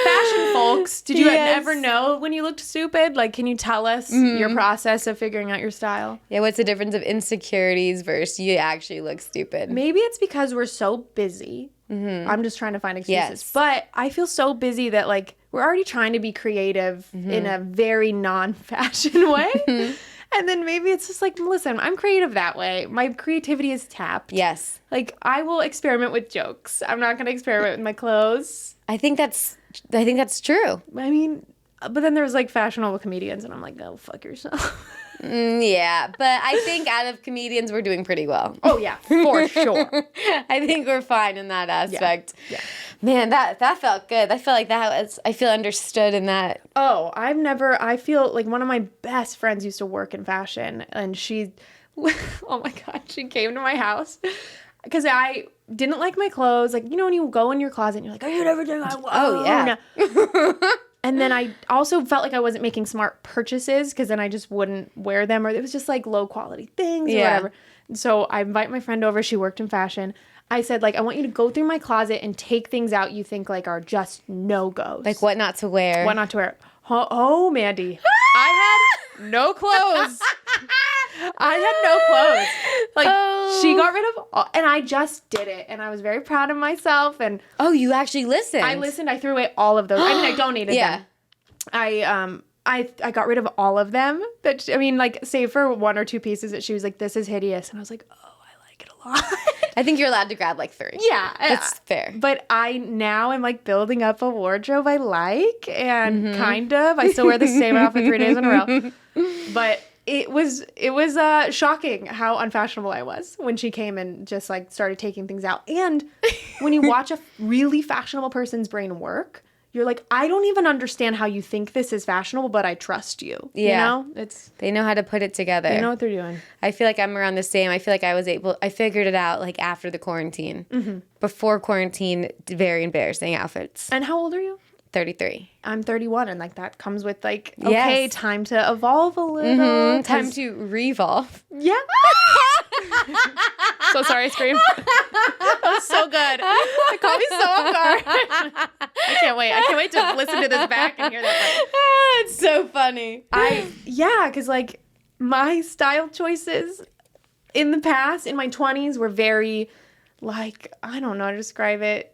Fashion folks, did you Yes. ever know when you looked stupid? Like, can you tell us your process of figuring out your style? Yeah, what's the difference of insecurities versus you actually look stupid? Maybe it's because we're so busy. I'm just trying to find excuses. Yes. But I feel so busy that, like, we're already trying to be creative in a very non-fashion way. And then maybe it's just like, listen, I'm creative that way. My creativity is tapped. Yes. Like, I will experiment with jokes. I'm not going to experiment with my clothes. I think that's true. I mean, but then there's like fashionable comedians, and I'm like, go fuck yourself. Yeah, but I think out of comedians, we're doing pretty well. Oh, yeah, for sure. I think we're fine in that aspect. Yeah. Man, that felt good. I feel like I feel understood in that. Oh, I feel like one of my best friends used to work in fashion, and she, oh my God, she came to my house because I didn't like my clothes. Like, you know, when you go in your closet and you're like, I hate everything I want. Oh, yeah. And then I also felt like I wasn't making smart purchases because then I just wouldn't wear them, or it was just like low quality things or whatever. And so I invite my friend over. She worked in fashion. I said, like, I want you to go through my closet and take things out you think like are just no-goes. Like what not to wear. What not to wear. Oh, Mandy. I had no clothes. I had no clothes. Like, she got rid of all, and I just did it. And I was very proud of myself. And Oh, you actually listened. I listened. I threw away all of those. I mean, I donated them. I got rid of all of them. But I mean, like, save for one or two pieces that she was like, this is hideous. And I was like, oh, I like it a lot. I think you're allowed to grab like 3. Yeah. That's fair. But I now am like building up a wardrobe I like, and kind of. I still wear the same outfit 3 days in a row. But it was shocking how unfashionable I was when she came and just like started taking things out. And when you watch a really fashionable person's brain work, you're like, I don't even understand how you think this is fashionable, but I trust you. Yeah. You know? They know how to put it together. They know what they're doing. I feel like I'm around the same. I feel like I figured it out like after the quarantine. Before quarantine, very embarrassing outfits. And how old are you? 33. I'm 31, and like that comes with like, okay, Yes. time to evolve a little. Time to revolve. Yeah. So sorry, I screamed. That was so good. It caught me so off guard. I can't wait to listen to this back and hear that. It's so funny. Because like my style choices in the past, in my 20s, were very like, I don't know how to describe it,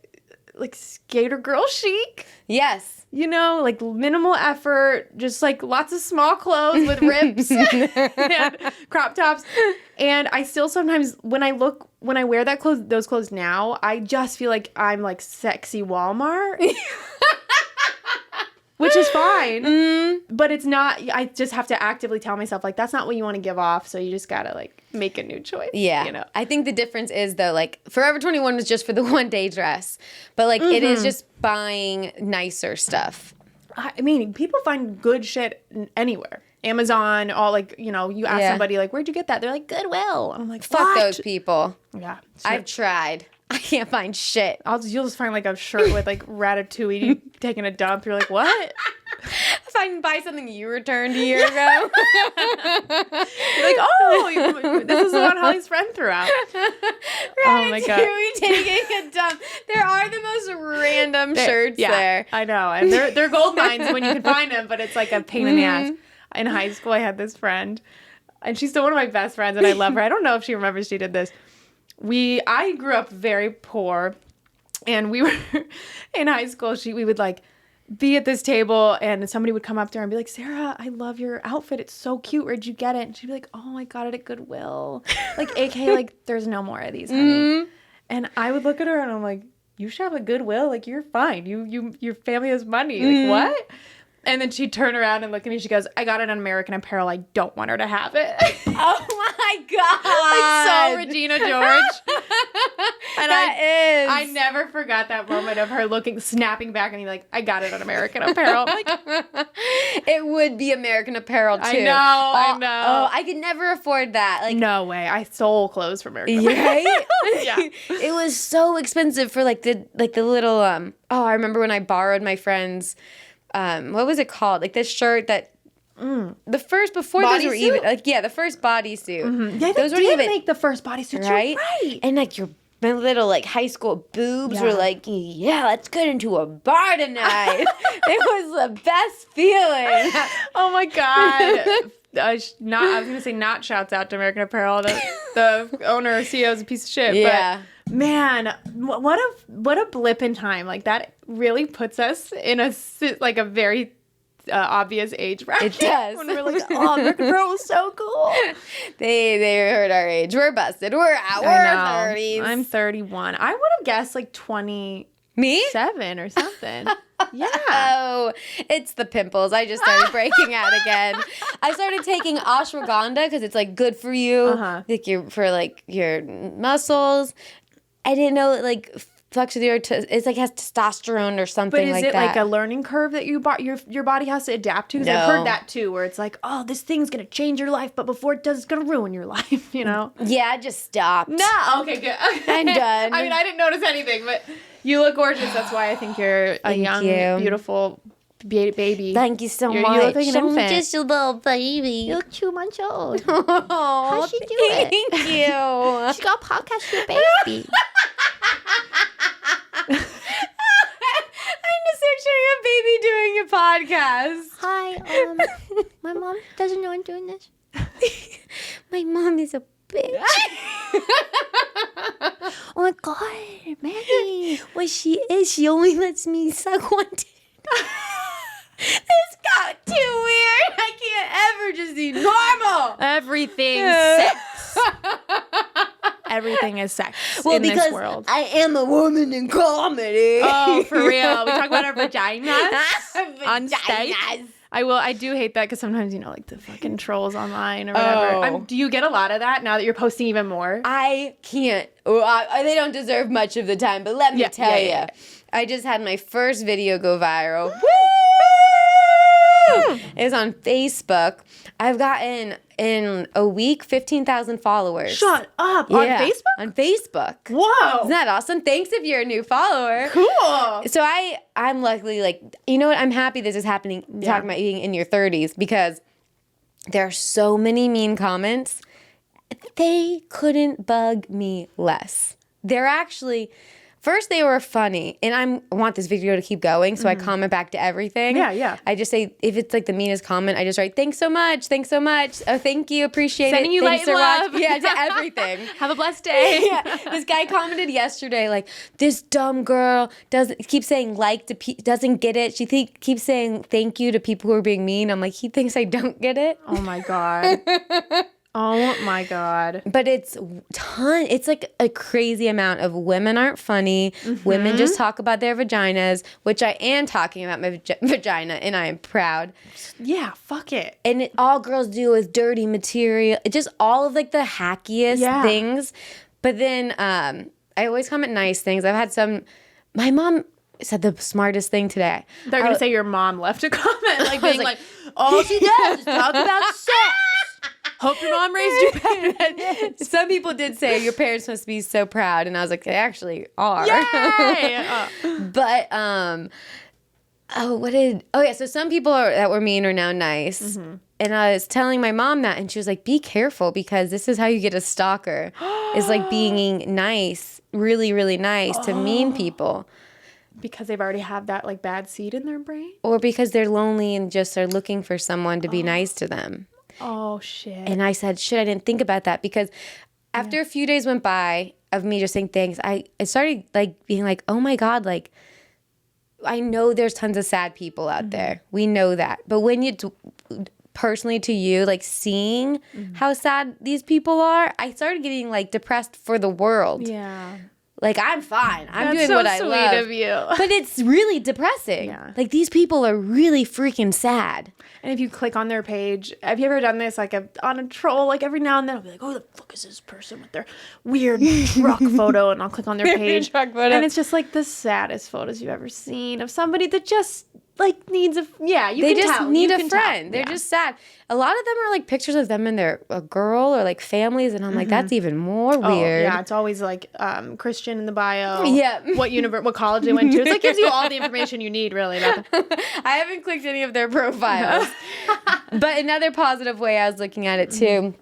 like skater girl chic. Yes. You know, like minimal effort, just like lots of small clothes with rips and crop tops. And I still sometimes, when I wear those clothes now, I just feel like I'm like sexy Walmart. Which is fine, but it's not. I just have to actively tell myself, like, that's not what you want to give off, so you just gotta, like, make a new choice. Yeah. You know? I think the difference is, though, like, Forever 21 was just for the one-day dress. But, like, it is just buying nicer stuff. I mean, people find good shit anywhere. Amazon, all, like, you know, you ask somebody, like, where'd you get that? They're like, Goodwill. I'm like, Fuck those people. Yeah. I've tried. I can't find shit. You'll just find, like, a shirt with, like, Ratatouille taking a dump. You're like, what? If I can buy something you returned a year ago. You're like, oh, this is the one Holly's friend threw out. Oh, my God. Ratatouille taking a dump. There are the most random shirts there. I know. And they're gold mines when you can find them, but it's like a pain in the ass. In high school, I had this friend, and she's still one of my best friends, and I love her. I don't know if she remembers she did this. I grew up very poor, and we were in high school. We would like be at this table, and somebody would come up to her and be like, Sarah, I love your outfit. It's so cute. Where'd you get it? And she'd be like, oh, I got it at Goodwill. Like, aka, like, there's no more of these, honey. And I would look at her, and I'm like, you shop at Goodwill? Like, you're fine. Your family has money. Like, what? And then she'd turn around and look at me. She goes, I got it on American Apparel. I don't want her to have it. Oh my God. Like, so Regina George. And I never forgot that moment of her snapping back at me like, I got it on American Apparel. I'm like, it would be American Apparel too. I know. Oh, I could never afford that. Like, no way. I stole clothes from American Apparel. Right? Yeah. It was so expensive for like the little I remember when I borrowed my friend's what was it called? Like this shirt that the first before those were even like the first bodysuit. Yeah, those were even make the first bodysuit, right? Right. And like your my little like high school boobs were like, yeah, let's get into a bar tonight. It was the best feeling. Oh my God. I was gonna say not shouts out to American Apparel. The owner or CEO is a piece of shit. Yeah. But man, what a blip in time. Like that really puts us in a very obvious age bracket. It does. When we're like, oh, American Apparel was so cool. They heard our age. We're busted. We're out. We're 30s. I'm 31. I would have guessed like 27 Me? or something. Yeah. Oh, it's the pimples. I just started breaking out again. I started taking ashwagandha because it's like good for you, like your muscles. I didn't know it like fucks with it's like has testosterone or something like that. But is it like a learning curve that your body has to adapt to? Because I've heard that too, where it's like, oh, this thing's gonna change your life, but before it does, it's gonna ruin your life. You know? Yeah, I just stopped. No, okay, good. I'm done. I mean, I didn't notice anything, but you look gorgeous. That's why I think you're a young, beautiful baby. Thank you so much. You look like an infant. Just a little baby. You look 2 months old. Oh, how's she doing? Thank you. She got a podcast with a baby. I'm just picturing a baby doing a podcast. Hi, my mom doesn't know I'm doing this. My mom is a bitch. Oh my God, Maggie. Well, she is. She only lets me suck one tit. This got too weird. I can't ever just be normal. Everything's sex. Everything is sex in this world. I am a woman in comedy. Oh, for real. We talk about our vaginas on stage. I do hate that because sometimes, like the fucking trolls online or whatever. Do you get a lot of that now that you're posting even more? I can't. They don't deserve much of the time, but let me tell you. I just had my first video go viral. Woo! It's on Facebook. I've gotten in a week 15,000 followers. Shut up. On Facebook? On Facebook. Whoa. Isn't that awesome? Thanks if you're a new follower. Cool. So I'm luckily you know what? I'm happy this is happening, talking about being in your 30s, because there are so many mean comments. They couldn't bug me less. They're actually... First, they were funny, and I want this video to keep going, so I comment back to everything. Yeah. I just say, if it's like the meanest comment, I just write, thanks so much. Oh, thank you, appreciate Sending it. you Thanks light for love. watching. Yeah, to everything. Have a blessed day. Yeah. This guy commented yesterday, like, this dumb girl keeps saying doesn't get it. She keeps saying thank you to people who are being mean. I'm like, he thinks I don't get it. Oh, my God. Oh my God. But it's like a crazy amount of women aren't funny. Women just talk about their vaginas, which I am talking about my vagina, and I am proud. Yeah, fuck it. And all girls do is dirty material. It's just all of like the hackiest things. But then I always comment nice things. I've had my mom said the smartest thing today. They're going to say your mom left a comment, like being like, all she does is talk about sex. Hope your mom raised you better. Some people did say your parents must be so proud, and I was like, they actually are. Yay! But so some people that were mean are now nice. And I was telling my mom that, and she was like, be careful, because this is how you get a stalker. Is like being nice, really, really nice to mean people. Because they've already had that like bad seed in their brain? Or because they're lonely and just are looking for someone to be nice to them. Oh, shit. And I said, shit, I didn't think about that, because after a few days went by of me just saying things, I started like being like, oh my God, like I know there's tons of sad people out there. We know that. But when you personally to you, like seeing how sad these people are, I started getting like depressed for the world. Yeah. Like, I'm fine. I'm That's doing so what I sweet love. of you. But it's really depressing. Yeah. Like, these people are really freaking sad. And if you click on their page, have you ever done this? Like on a troll, like every now and then I'll be like, oh, the fuck is this person with their weird truck photo? And I'll click on their page. And it's just like the saddest photos you've ever seen of somebody that just like needs a, They just need a friend. They're just sad. A lot of them are like pictures of them and a girl or like families. And I'm like, that's even more weird. Yeah, it's always like Christian in the bio. Yeah. What college they went to. It's like gives you all the information you need really about them. I haven't clicked any of their profiles. But another positive way I was looking at it too.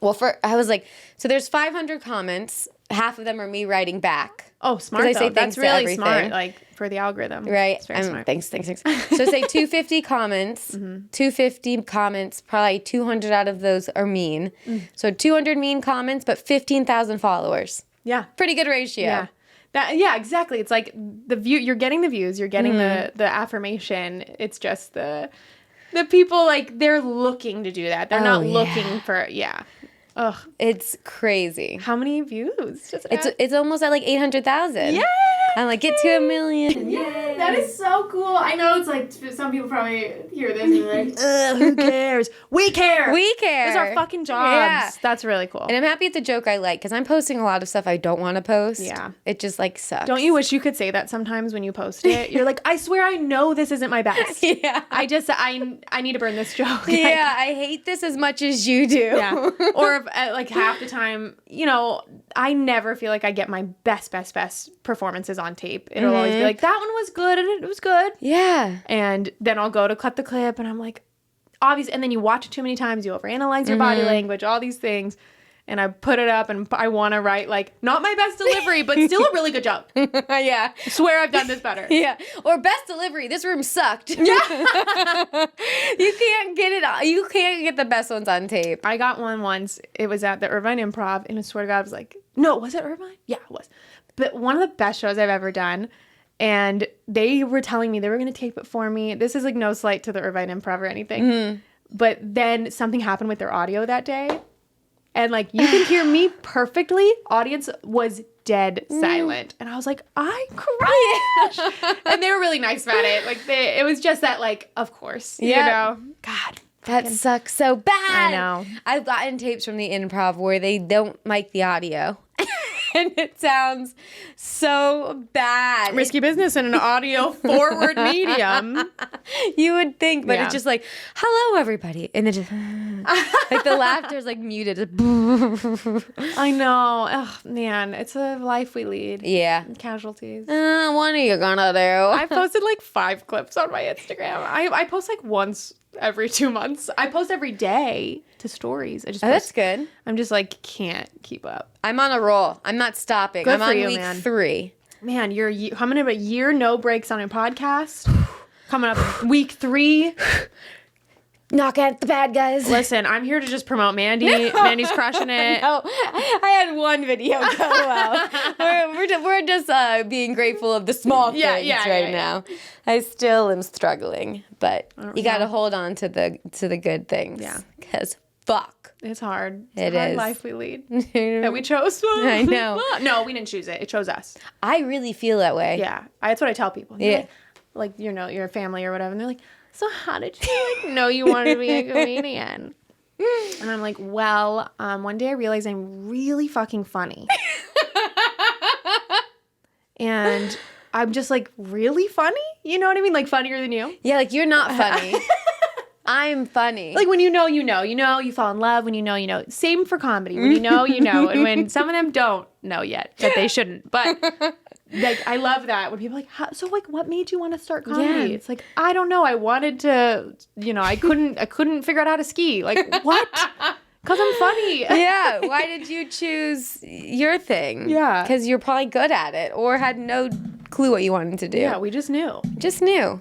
Well, I was like, so there's 500 comments half of them are me writing back. Oh, smart, 'Cause I say though. That's thanks to really everything. smart, like, for the algorithm. Right. It's very smart. Thanks. So say 250 comments. 250 comments, probably 200 out of those are mean. So 200 mean comments, but 15,000 followers. Yeah. Pretty good ratio. Yeah. Exactly. It's like you're getting the views, you're getting the affirmation. It's just the people, like, they're looking to do that. They're not looking for, Ugh. It's crazy. How many views? It's almost at like 800,000. Yeah. I'm like, get to 1 million. Yeah, that is so cool. I know it's like, some people probably hear this and are like, ugh, who cares? We care. We care. It's our fucking jobs. Yeah. That's really cool. And I'm happy it's a joke I like, because I'm posting a lot of stuff I don't want to post. Yeah. It just like sucks. Don't you wish you could say that sometimes when you post it? You're like, I swear I know this isn't my best. Yeah. I need to burn this joke. Yeah, I hate this as much as you do. Yeah. Or if, like, half the time, I never feel like I get my best performances on tape. It'll always be like, that one was good and it was good. Yeah. And then I'll go to cut the clip and I'm like, obviously, and then you watch it too many times, you overanalyze your body language, all these things. And I put it up and I want to write, like, not my best delivery, but still a really good job. Yeah. I swear I've done this better. Yeah. Or best delivery, this room sucked. Yeah. You can't get it. You can't get the best ones on tape. I got one once. It was at the Irvine Improv, and I swear to God, I was like, no, was it Irvine? Yeah, it was. But one of the best shows I've ever done. And they were telling me they were going to tape it for me. This is like no slight to the Irvine Improv or anything. But then something happened with their audio that day. And, like, you can hear me perfectly. Audience was dead silent. And I was like, I crashed. And they were really nice about it. Like, it was just that, like, of course. You know? God. That sucks so bad. I know. I've gotten tapes from the improv where they don't mic the audio. And it sounds so bad. Risky business in an audio forward medium. You would think, but it's just like, hello, everybody. And then just, like, the laughter's like muted. I know. Oh, man. It's a life we lead. Yeah. Casualties. What are you gonna do? I posted like 5 clips on my Instagram. I post like once every 2 months. I post every day to stories. I just post. That's good. I'm just like, can't keep up. I'm on a roll. I'm not stopping. Good I'm for on you, week man. 3. Man, you're coming up a year, no breaks on a podcast. Coming up week 3. Knock out the bad guys. Listen, I'm here to just promote Mandy. Mandy's crushing it. No, I had one video go out. We're just being grateful of the small things right now. I still am struggling, but you got to hold on to the good things. Yeah, because fuck, it's hard. It's a hard is. life we lead that we chose. I know. No, we didn't choose it. It chose us. I really feel that way. Yeah, that's what I tell people. Yeah, like your family or whatever, and they're like, so how did you know you wanted to be a comedian? And I'm like, well, one day I realized I'm really fucking funny. And I'm just like, really funny? You know what I mean? Like, funnier than you? Yeah, like, you're not funny. I'm funny. Like, when you know, you fall in love. When you know. Same for comedy. When you know. And when some of them don't know yet that they shouldn't. But like, I love that when people are like, so like, what made you want to start comedy? Yeah. It's like, I don't know. I wanted to, I couldn't figure out how to ski. Like, what? Because I'm funny. Yeah. Why did you choose your thing? Yeah. Because you're probably good at it or had no clue what you wanted to do. Yeah, we just knew.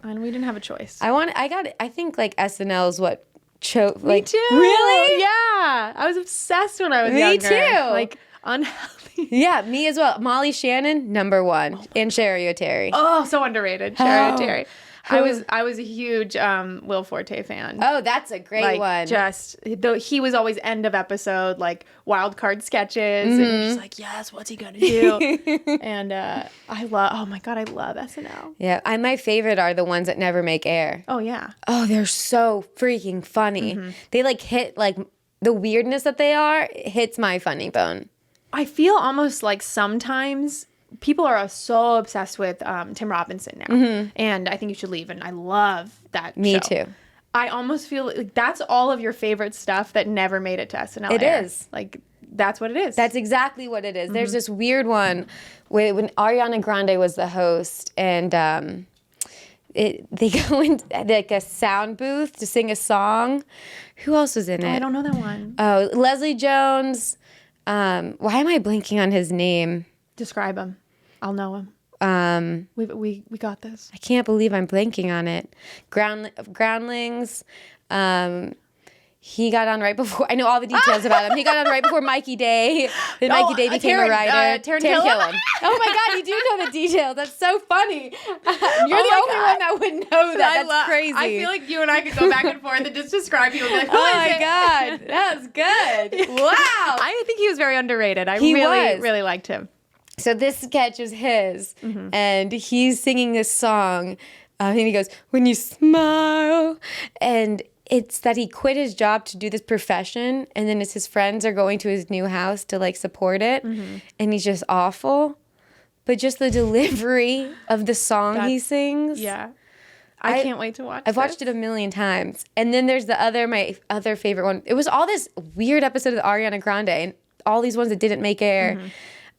And we didn't have a choice. I think like SNL is what chose. Me too. Really? Yeah. I was obsessed when I was younger. Me too. Like, unhealthy. Yeah, me as well. Molly Shannon, number 1. And Sherry O'Terry. Oh, so underrated. Sherry O'Terry. I was a huge Will Forte fan. Oh, that's a great one. He was always end of episode, like, wild card sketches, and you're just like, yes, what's he gonna do? And I love SNL. Yeah, my favorite are the ones that never make air. Oh yeah. Oh, they're so freaking funny. They like hit like the weirdness that they are hits my funny bone. I feel almost like sometimes people are so obsessed with Tim Robinson now, and I think you should leave. And I love that. Me show. too. I almost feel like that's all of your favorite stuff that never made it to SNL. It is. Like, that's what it is. That's exactly what it is. There's this weird one when Ariana Grande was the host, and they go into like a sound booth to sing a song. Who else was in it? I don't know that one. Oh, Leslie Jones. Why am I blanking on his name? Describe him. I'll know him. We got this. I can't believe I'm blanking on it. Groundlings. He got on right before. I know all the details about him. He got on right before Mikey Day. Then Mikey Day became a writer. Taran Killam. Oh my God, you do know the details. That's so funny. You're the only one that would know that. That's crazy. I feel like you and I could go back and forth and just describe you and be like, oh my God, that was good. Wow. I think he was very underrated. I really liked him. So this sketch is his, and he's singing this song, and he goes, "When you smile," and it's that he quit his job to do this profession, and then as his friends are going to his new house to like support it, and he's just awful. But just the delivery of the song he sings. Yeah. I can't wait to watch I've watched it a million times. And then there's my other favorite one. It was all this weird episode of Ariana Grande and all these ones that didn't make air.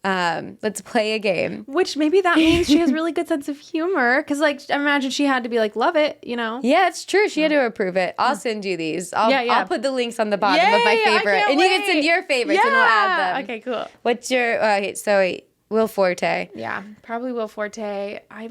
Let's play a game. Which maybe that means she has really good sense of humor. Because, like, I imagine she had to be like, love it, you know? Yeah, it's true. She had to approve it. I'll send you these. I'll put the links on the bottom of my favorite. And you can send your favorites and we'll add them. Okay, cool. What's your, Will Forte. Yeah, probably Will Forte. I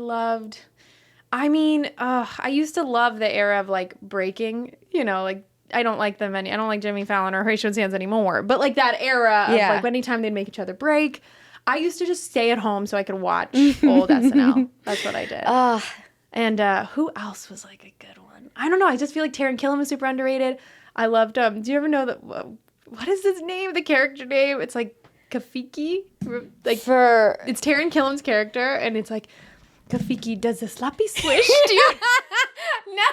used to love the era of, like, breaking, you know, like, I don't like them any. I don't like Jimmy Fallon or Horatio Sands anymore. But, like, that era of, like, anytime they'd make each other break, I used to just stay at home so I could watch old SNL. That's what I did. And who else was like a good one? I don't know. I just feel like Taran Killam is super underrated. I loved do you ever know that? What is his name? The character name? It's like Kafiki. Like it's Taran Killam's character, and it's like Kafiki does a sloppy swish. Do you? No.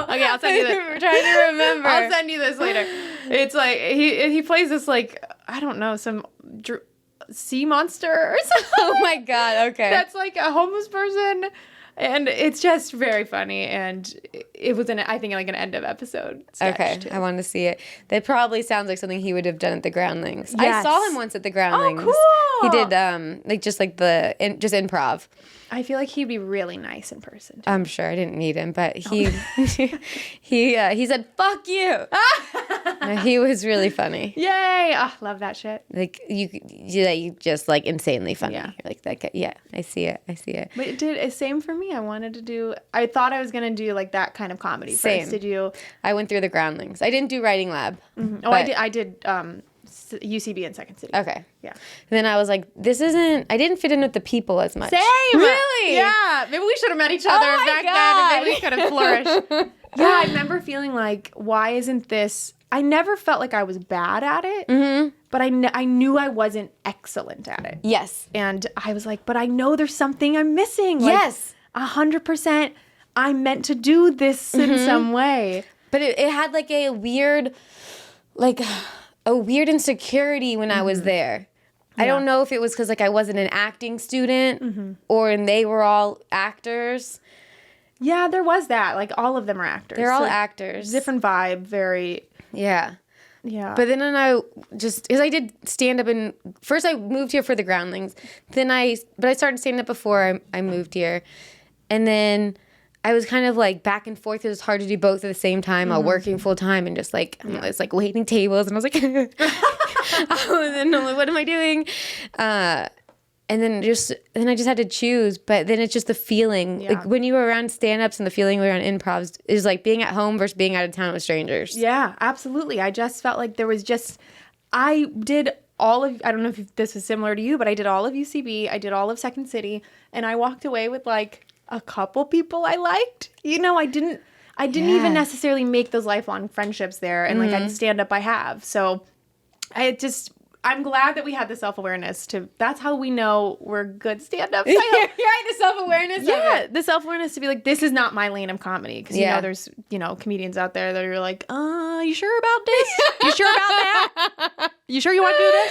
Okay, I'll send you this. I'm trying to remember. I'll send you this later. It's like he plays this like I don't know some. Sea monster or something. Oh my God, okay. That's like a homeless person. And it's just very funny. And it was I think like an end of episode sketch. Okay, too. I want to see it. That probably sounds like something he would have done at the Groundlings. Yes. I saw him once at the Groundlings. Oh, cool. He did just improv. I feel like he'd be really nice in person too. I'm sure I didn't meet him, but he he said "fuck you." No, he was really funny. Yay! Oh, love that shit. Like you just like insanely funny. Yeah. You're like that guy. Yeah, I see it. But it did same for me. I thought I was gonna do like that kind of comedy. Same. First. Did you? I went through the Groundlings. I didn't do writing lab. Mm-hmm. Oh, I did UCB and Second City. Okay. Yeah. And then I was like, I didn't fit in with the people as much. Same. Really? Yeah. Maybe we should have met each other back then and maybe we could have flourished. Yeah, I remember feeling like, why isn't this... I never felt like I was bad at it, but I knew I wasn't excellent at it. Yes. And I was like, but I know there's something I'm missing. Yes. 100% I'm meant to do this in some way. But it had like a weird insecurity when I was there. Yeah. I don't know if it was because like I wasn't an acting student or they were all actors. Yeah, there was that. Like all of them are actors. They're all actors. Different vibe, very... Yeah. Yeah. But then because I did stand up first I moved here for the Groundlings. But I started stand up before I moved here. And then I was kind of like back and forth. It was hard to do both at the same time while working full time and just like, it's like waiting tables. And I was like, and then I'm like, what am I doing? And then I just had to choose. But then it's just the feeling. Yeah. Like when you were around stand-ups and the feeling around improvs is like being at home versus being out of town with strangers. Yeah, absolutely. I just felt like there was just... I did all of... I don't know if this is similar to you, but I did all of UCB. I did all of Second City. And I walked away with like a couple people I liked. You know, I didn't even necessarily make those lifelong friendships there. And like I'd stand up, I have. So I'm glad that we had the self-awareness that's how we know we're good stand-ups. Right, the self-awareness. Yeah, the self-awareness to be like, this is not my lane of comedy. Because, you know, there's, comedians out there that are like, you sure about this? You sure about that? You sure you want to do this?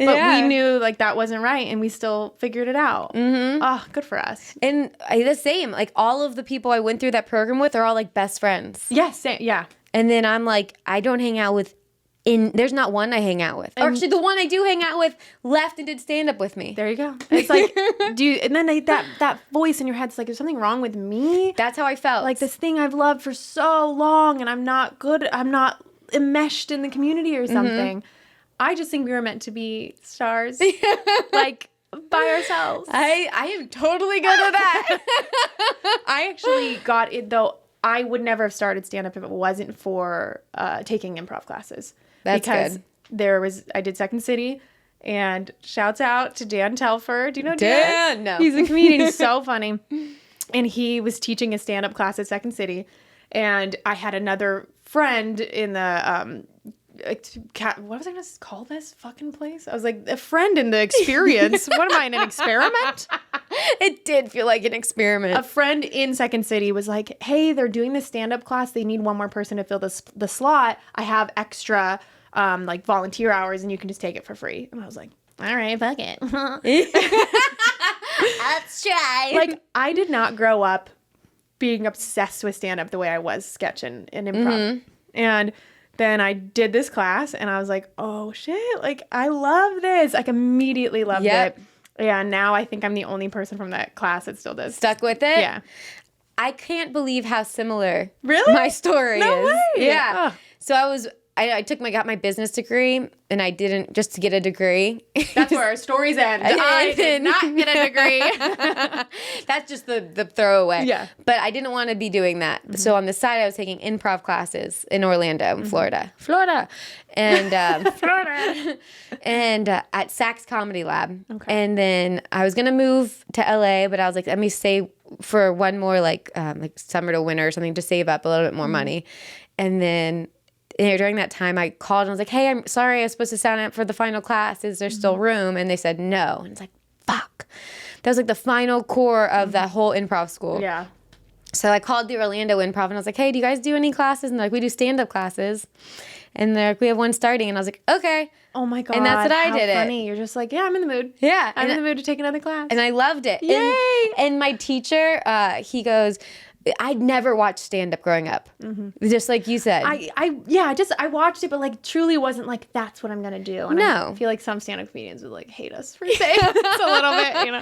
But we knew, like, that wasn't right, and we still figured it out. Oh, good for us. And the same. Like, all of the people I went through that program with are all, like, best friends. Yes, same, yeah. And then I'm like, I don't hang out with... there's not one I hang out with. Or actually, the one I do hang out with left and did stand up with me. There you go. It's like, and then that voice in your head's like, is something wrong with me? That's how I felt. Like this thing I've loved for so long, and I'm not enmeshed in the community or something. I just think we were meant to be stars, like by ourselves. I am totally good at that. I actually got it though. I would never have started stand-up if it wasn't for taking improv classes. That's because good. I did Second City, and shouts out to Dan Telfer. Do you know Dan? Dan? No. He's a comedian. He's so funny. And he was teaching a stand-up class at Second City, and I had another friend in the what was I going to call this fucking place? I was like, a friend in the experience. What am I, in an experiment? It did feel like an experiment. A friend in Second City was like, hey, they're doing this stand-up class. They need one more person to fill the slot. I have extra like volunteer hours, and you can just take it for free. And I was like, all right, fuck it. Let's try. Like, I did not grow up being obsessed with stand-up the way I was sketching and improv. And then I did this class, and I was like, oh, shit. Like, I love this. Like, immediately loved it. And now I think I'm the only person from that class that still does. Stuck with it? Yeah. I can't believe how similar Really? my story No is. way. Yeah. Oh. So I got my business degree, and I didn't just to get a degree. That's where our stories end. I did not get a degree. That's just the throwaway. Yeah. But I didn't want to be doing that. Mm-hmm. So on the side, I was taking improv classes in Orlando, in Florida. And Florida. And at Saks Comedy Lab. Okay. And then I was gonna move to LA, but I was like, let me stay for one more like summer to winter or something to save up a little bit more money. And then during that time, I called and I was like, hey, I'm sorry, I was supposed to sign up for the final class. Is there still room? And they said no. And it's like, fuck. That was like the final core of that whole improv school. Yeah. So I called the Orlando Improv, and I was like, hey, do you guys do any classes? And they're like, we do stand-up classes. And they're like, we have one starting. And I was like, okay. Oh my God. And that's what I did it. Funny. You're just like, yeah, I'm in the mood. Yeah. I'm in the mood to take another class. And I loved it. Yay. And my teacher, he goes, I'd never watched stand-up growing up. Just like you said. I watched it, but like truly wasn't like, that's what I'm going to do. And No. I feel like some stand-up comedians would like hate us for saying this a little bit, you know.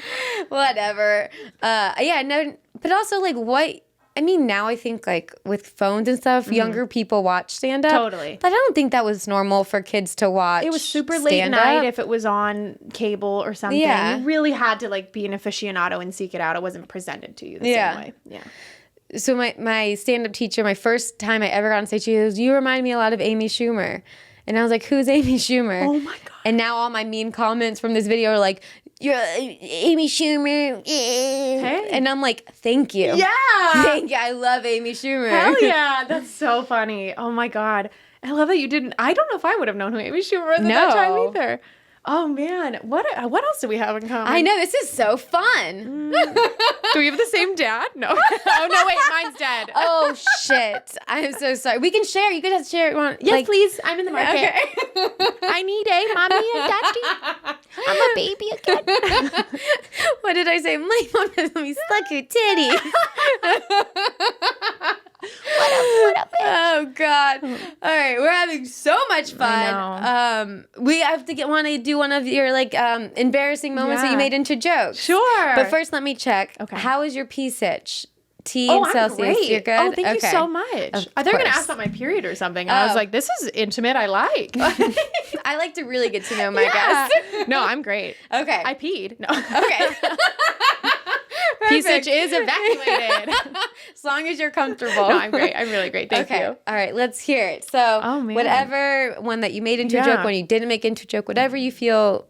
Whatever. No, but also like what, I mean, now I think like with phones and stuff, younger people watch stand-up. Totally. But I don't think that was normal for kids to watch. It was super late stand-up. night if it was on cable or something. Yeah. You really had to like be an aficionado and seek it out. It wasn't presented to you the same way. Yeah. So my stand-up teacher, my first time I ever got on stage, she goes, you remind me a lot of Amy Schumer. And I was like, who's Amy Schumer? Oh my God. And now all my mean comments from this video are like, you're Amy Schumer. Hey. And I'm like, thank you. Yeah. Thank you. I love Amy Schumer. Hell yeah. That's so funny. Oh my God. I love that you didn't. I don't know if I would have known who Amy Schumer was at that time either. Oh man. What else do we have in common? I know. This is so fun. Do we have the same dad? No. Oh no, wait. Mine's dead. Oh shit. I'm so sorry. We can share. You guys share it. Yes, please. I'm in the market. Okay. I need a mommy and daddy. I'm a baby again. What did I say? My mom let me suck your titties. What up, bitch? Oh God! All right, we're having so much fun. I know. We have to want to do one of your like embarrassing moments that you made into jokes. Sure. But first, let me check. Okay. How is your pee sitch? T in Celsius. Great. You're good. Oh, thank you so much. I thought you were gonna ask about my period or something. I was like, this is intimate. I like. I like to really get to know my guests. No, I'm great. Okay. I peed. No. Okay. Pee stitch is evacuated. As long as you're comfortable. No, I'm great. I'm really great. Thank you. All right, let's hear it. So, whatever one that you made into a joke, one you didn't make into a joke, whatever you feel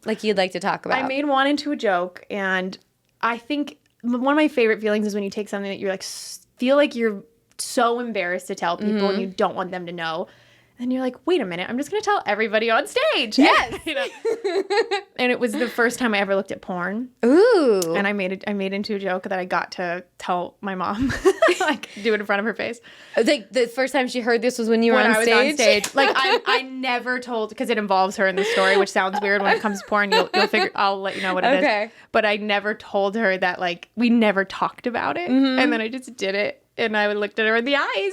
like you'd like to talk about. I made one into a joke, and I think one of my favorite feelings is when you take something that you're like, feel like you're so embarrassed to tell people and you don't want them to know. And you're like, wait a minute, I'm just going to tell everybody on stage. Yes. You know? And it was the first time I ever looked at porn. Ooh. And I made into a joke that I got to tell my mom, like do it in front of her face. Like the first time she heard this was when you were on stage? When I was on stage. Like I never told, because it involves her in the story, which sounds weird when it comes to porn. You'll figure, I'll let you know what it is. But I never told her that, like, we never talked about it. Mm-hmm. And then I just did it. And I looked at her in the eyes.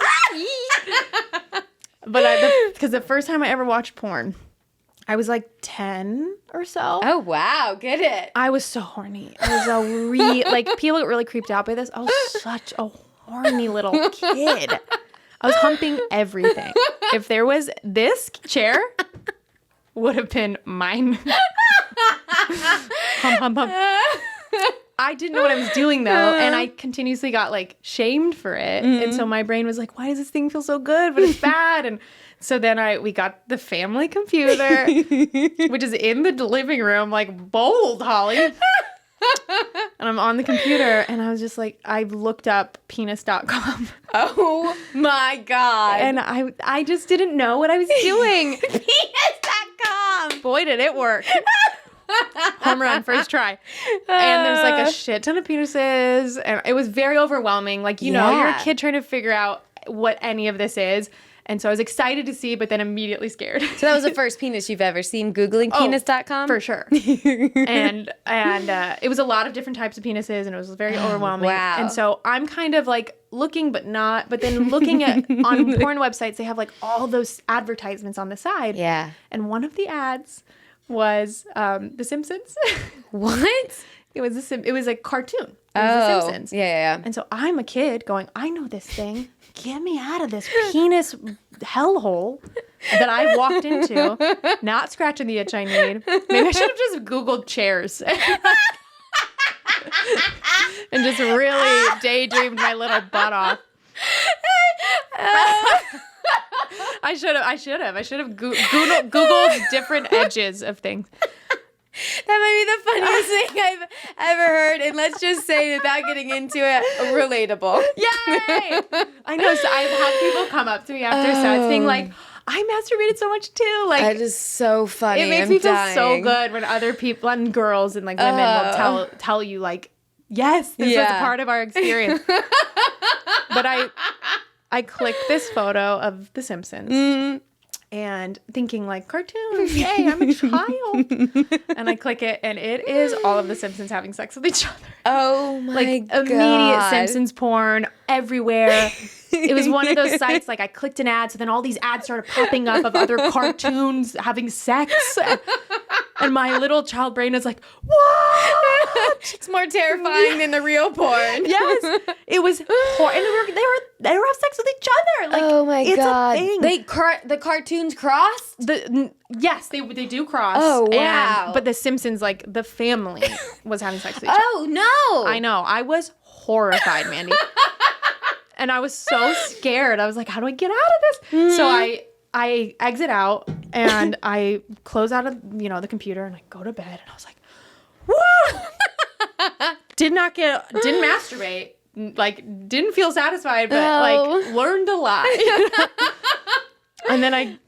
But because the first time I ever watched porn, I was like 10 or so. Oh, wow. Get it. I was so horny. I was like, people get really creeped out by this. I was such a horny little kid. I was humping everything. If there was this chair, would have been mine. Hum, hum, hum. I didn't know what I was doing, though, and I continuously got, like, shamed for it. And so my brain was like, why does this thing feel so good, but it's bad? And so then we got the family computer, which is in the living room, like, bold, Holly. And I'm on the computer, and I was just like, I looked up penis.com. Oh, my God. And I just didn't know what I was doing. Penis.com. Boy, did it work. Home run, first try. And there's like a shit ton of penises, and it was very overwhelming. Like, you know, you're a kid trying to figure out what any of this is. And so I was excited to see, but then immediately scared. So that was the first penis you've ever seen, Googling penis.com? For sure. and it was a lot of different types of penises, and it was very overwhelming. Wow. And so I'm kind of like looking, but then looking at on porn websites, they have like all those advertisements on the side. Yeah. And one of the ads was The Simpsons. What? It was a cartoon. It was The Simpsons. Yeah. And so I'm a kid going, I know this thing. Get me out of this penis hellhole that I walked into. Not scratching the itch I need. Maybe I should have just Googled chairs. And just really daydreamed my little butt off. I should have Googled different edges of things. That might be the funniest thing I've ever heard. And let's just say, without getting into it, relatable. Yay! I know. So I've had people come up to me after sets being like, I masturbated so much too. Like, that is so funny. It makes me feel so good when other people and girls and like women will tell you like, yes, this was a part of our experience. But I clicked this photo of The Simpsons. And thinking like, cartoons, yay, I'm a child. And I click it, and it is all of the Simpsons having sex with each other. Oh my like, God. Immediate Simpsons porn everywhere. It was one of those sites, like I clicked an ad, so then all these ads started popping up of other cartoons having sex. And my little child brain is like, what? It's more terrifying than the real porn. Yes. It was horrible. And they were having sex with each other. Like, oh my God. It's a thing. The cartoons cross? Yes, they do cross. Oh, wow. But the Simpsons, like, the family was having sex with each other. Oh, no. I know. I was horrified, Mandy. And I was so scared. I was like, how do I get out of this? So I exit out, and I close out of, the computer, and I go to bed, and I was like, woo! Didn't masturbate. Like, didn't feel satisfied, but like learned a lot. And then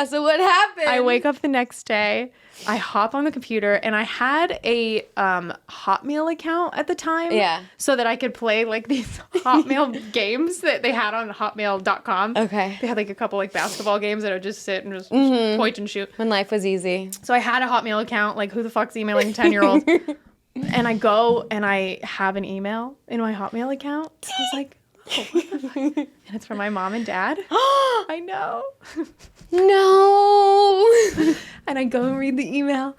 so what happened? I wake up the next day, I hop on the computer, and I had a Hotmail account at the time. Yeah. So that I could play like these Hotmail games that they had on hotmail.com. Okay. They had like a couple like basketball games that I would just sit and just point and shoot. When life was easy. So I had a Hotmail account, like who the fuck's emailing 10-year-olds? And I go and I have an email in my Hotmail account. I was like, oh, what the fuck? And it's from my mom and dad. I know. No. And I go and read the email.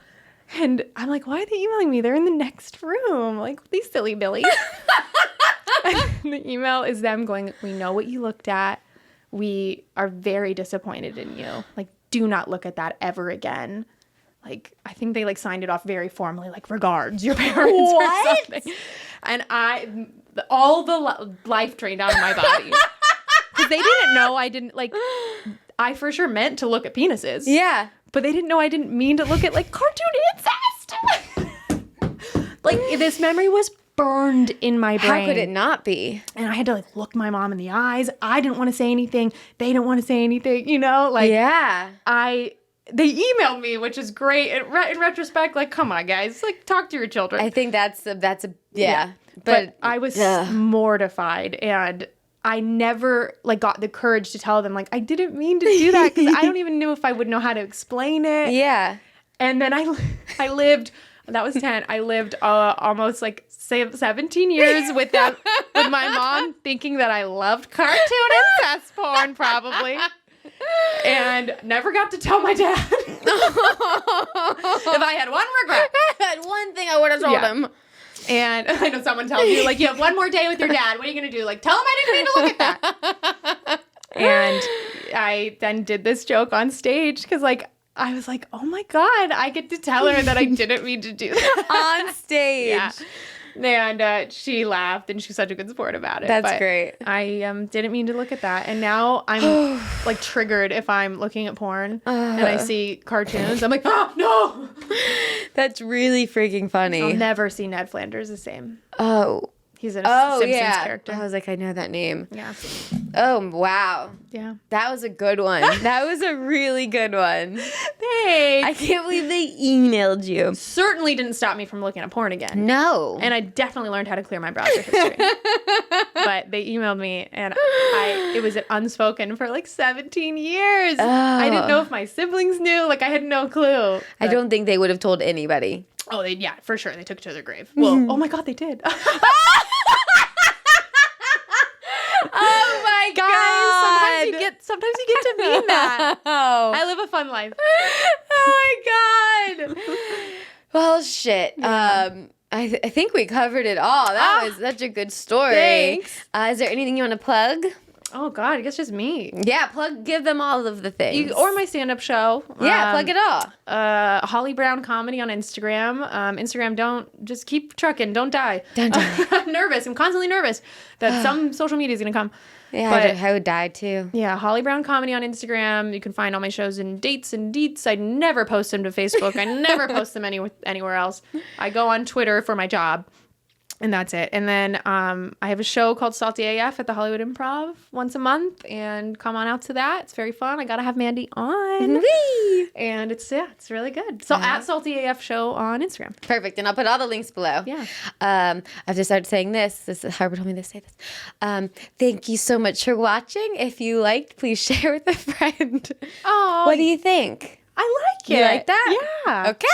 And I'm like, why are they emailing me? They're in the next room. Like, these silly billies. And the email is them going, we know what you looked at. We are very disappointed in you. Like, do not look at that ever again. Like, I think they, like, signed it off very formally, like, regards, your parents or something. And all the life drained out of my body. Because they didn't know I didn't, like, I for sure meant to look at penises. Yeah. But they didn't know I didn't mean to look at, like, cartoon incest. Like, this memory was burned in my brain. How could it not be? And I had to, like, look my mom in the eyes. I didn't want to say anything. They didn't want to say anything, Like, yeah. They emailed me, which is great. In retrospect, like, come on, guys. Like, talk to your children. I think that's a yeah. But I was mortified, and I never, like, got the courage to tell them, like, I didn't mean to do that, because I don't even know if I would know how to explain it. Yeah. And then I lived, that was 10, I lived almost, like, 17 years with them, with my mom thinking that I loved cartoon incest porn, probably. And never got to tell my dad. If I had one regret. I had one thing I would have told him. And I know someone tells you, like, you have one more day with your dad. What are you going to do? Like, tell him I didn't mean to look at that. And I then did this joke on stage because, like, I was like, oh my God, I get to tell her that I didn't mean to do that. On stage. Yeah. And she laughed, and she's such a good sport about it. That's great. I didn't mean to look at that, and now I'm like triggered if I'm looking at porn and I see cartoons. I'm like, oh no! That's really freaking funny. I'll never see Ned Flanders the same. Oh. He's a Simpsons yeah. character. I was like, I know that name. Yeah. Oh, wow. Yeah. That was a good one. That was a really good one. Thanks. I can't believe they emailed you. Certainly didn't stop me from looking at porn again. No. And I definitely learned how to clear my browser history. But they emailed me, and it was unspoken for like 17 years. Oh. I didn't know if my siblings knew. Like, I had no clue. I don't think they would have told anybody. Oh, yeah, for sure. They took it to their grave. Well, oh my God, they did. Oh my God. Sometimes you get to mean that. Oh. I live a fun life. Oh my God. Well, shit. Yeah. I think we covered it all. That was such a good story. Thanks. Is there anything you want to plug? Oh God, I guess just me. Yeah, give them all of the things. Or my stand-up show. Yeah, plug it all. Holly Brown Comedy on Instagram. Instagram, just keep trucking. Don't die. Don't die. I'm nervous. I'm constantly nervous that some social media is going to come. Yeah, but, I would die too. Yeah, Holly Brown Comedy on Instagram. You can find all my shows in dates and deets. I never post them to Facebook. I never post them anywhere else. I go on Twitter for my job. And that's it. And then I have a show called Salty AF at the Hollywood Improv once a month. And come on out to that. It's very fun. I got to have Mandy on. Whee! And it's really good. So at Salty AF Show on Instagram. Perfect. And I'll put all the links below. Yeah. I've just started saying this. This is Harper told me to say this. Thank you so much for watching. If you liked, please share with a friend. Oh. What do you think? I like it. You like that? Yeah. Okay.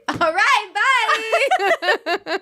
All right. Bye.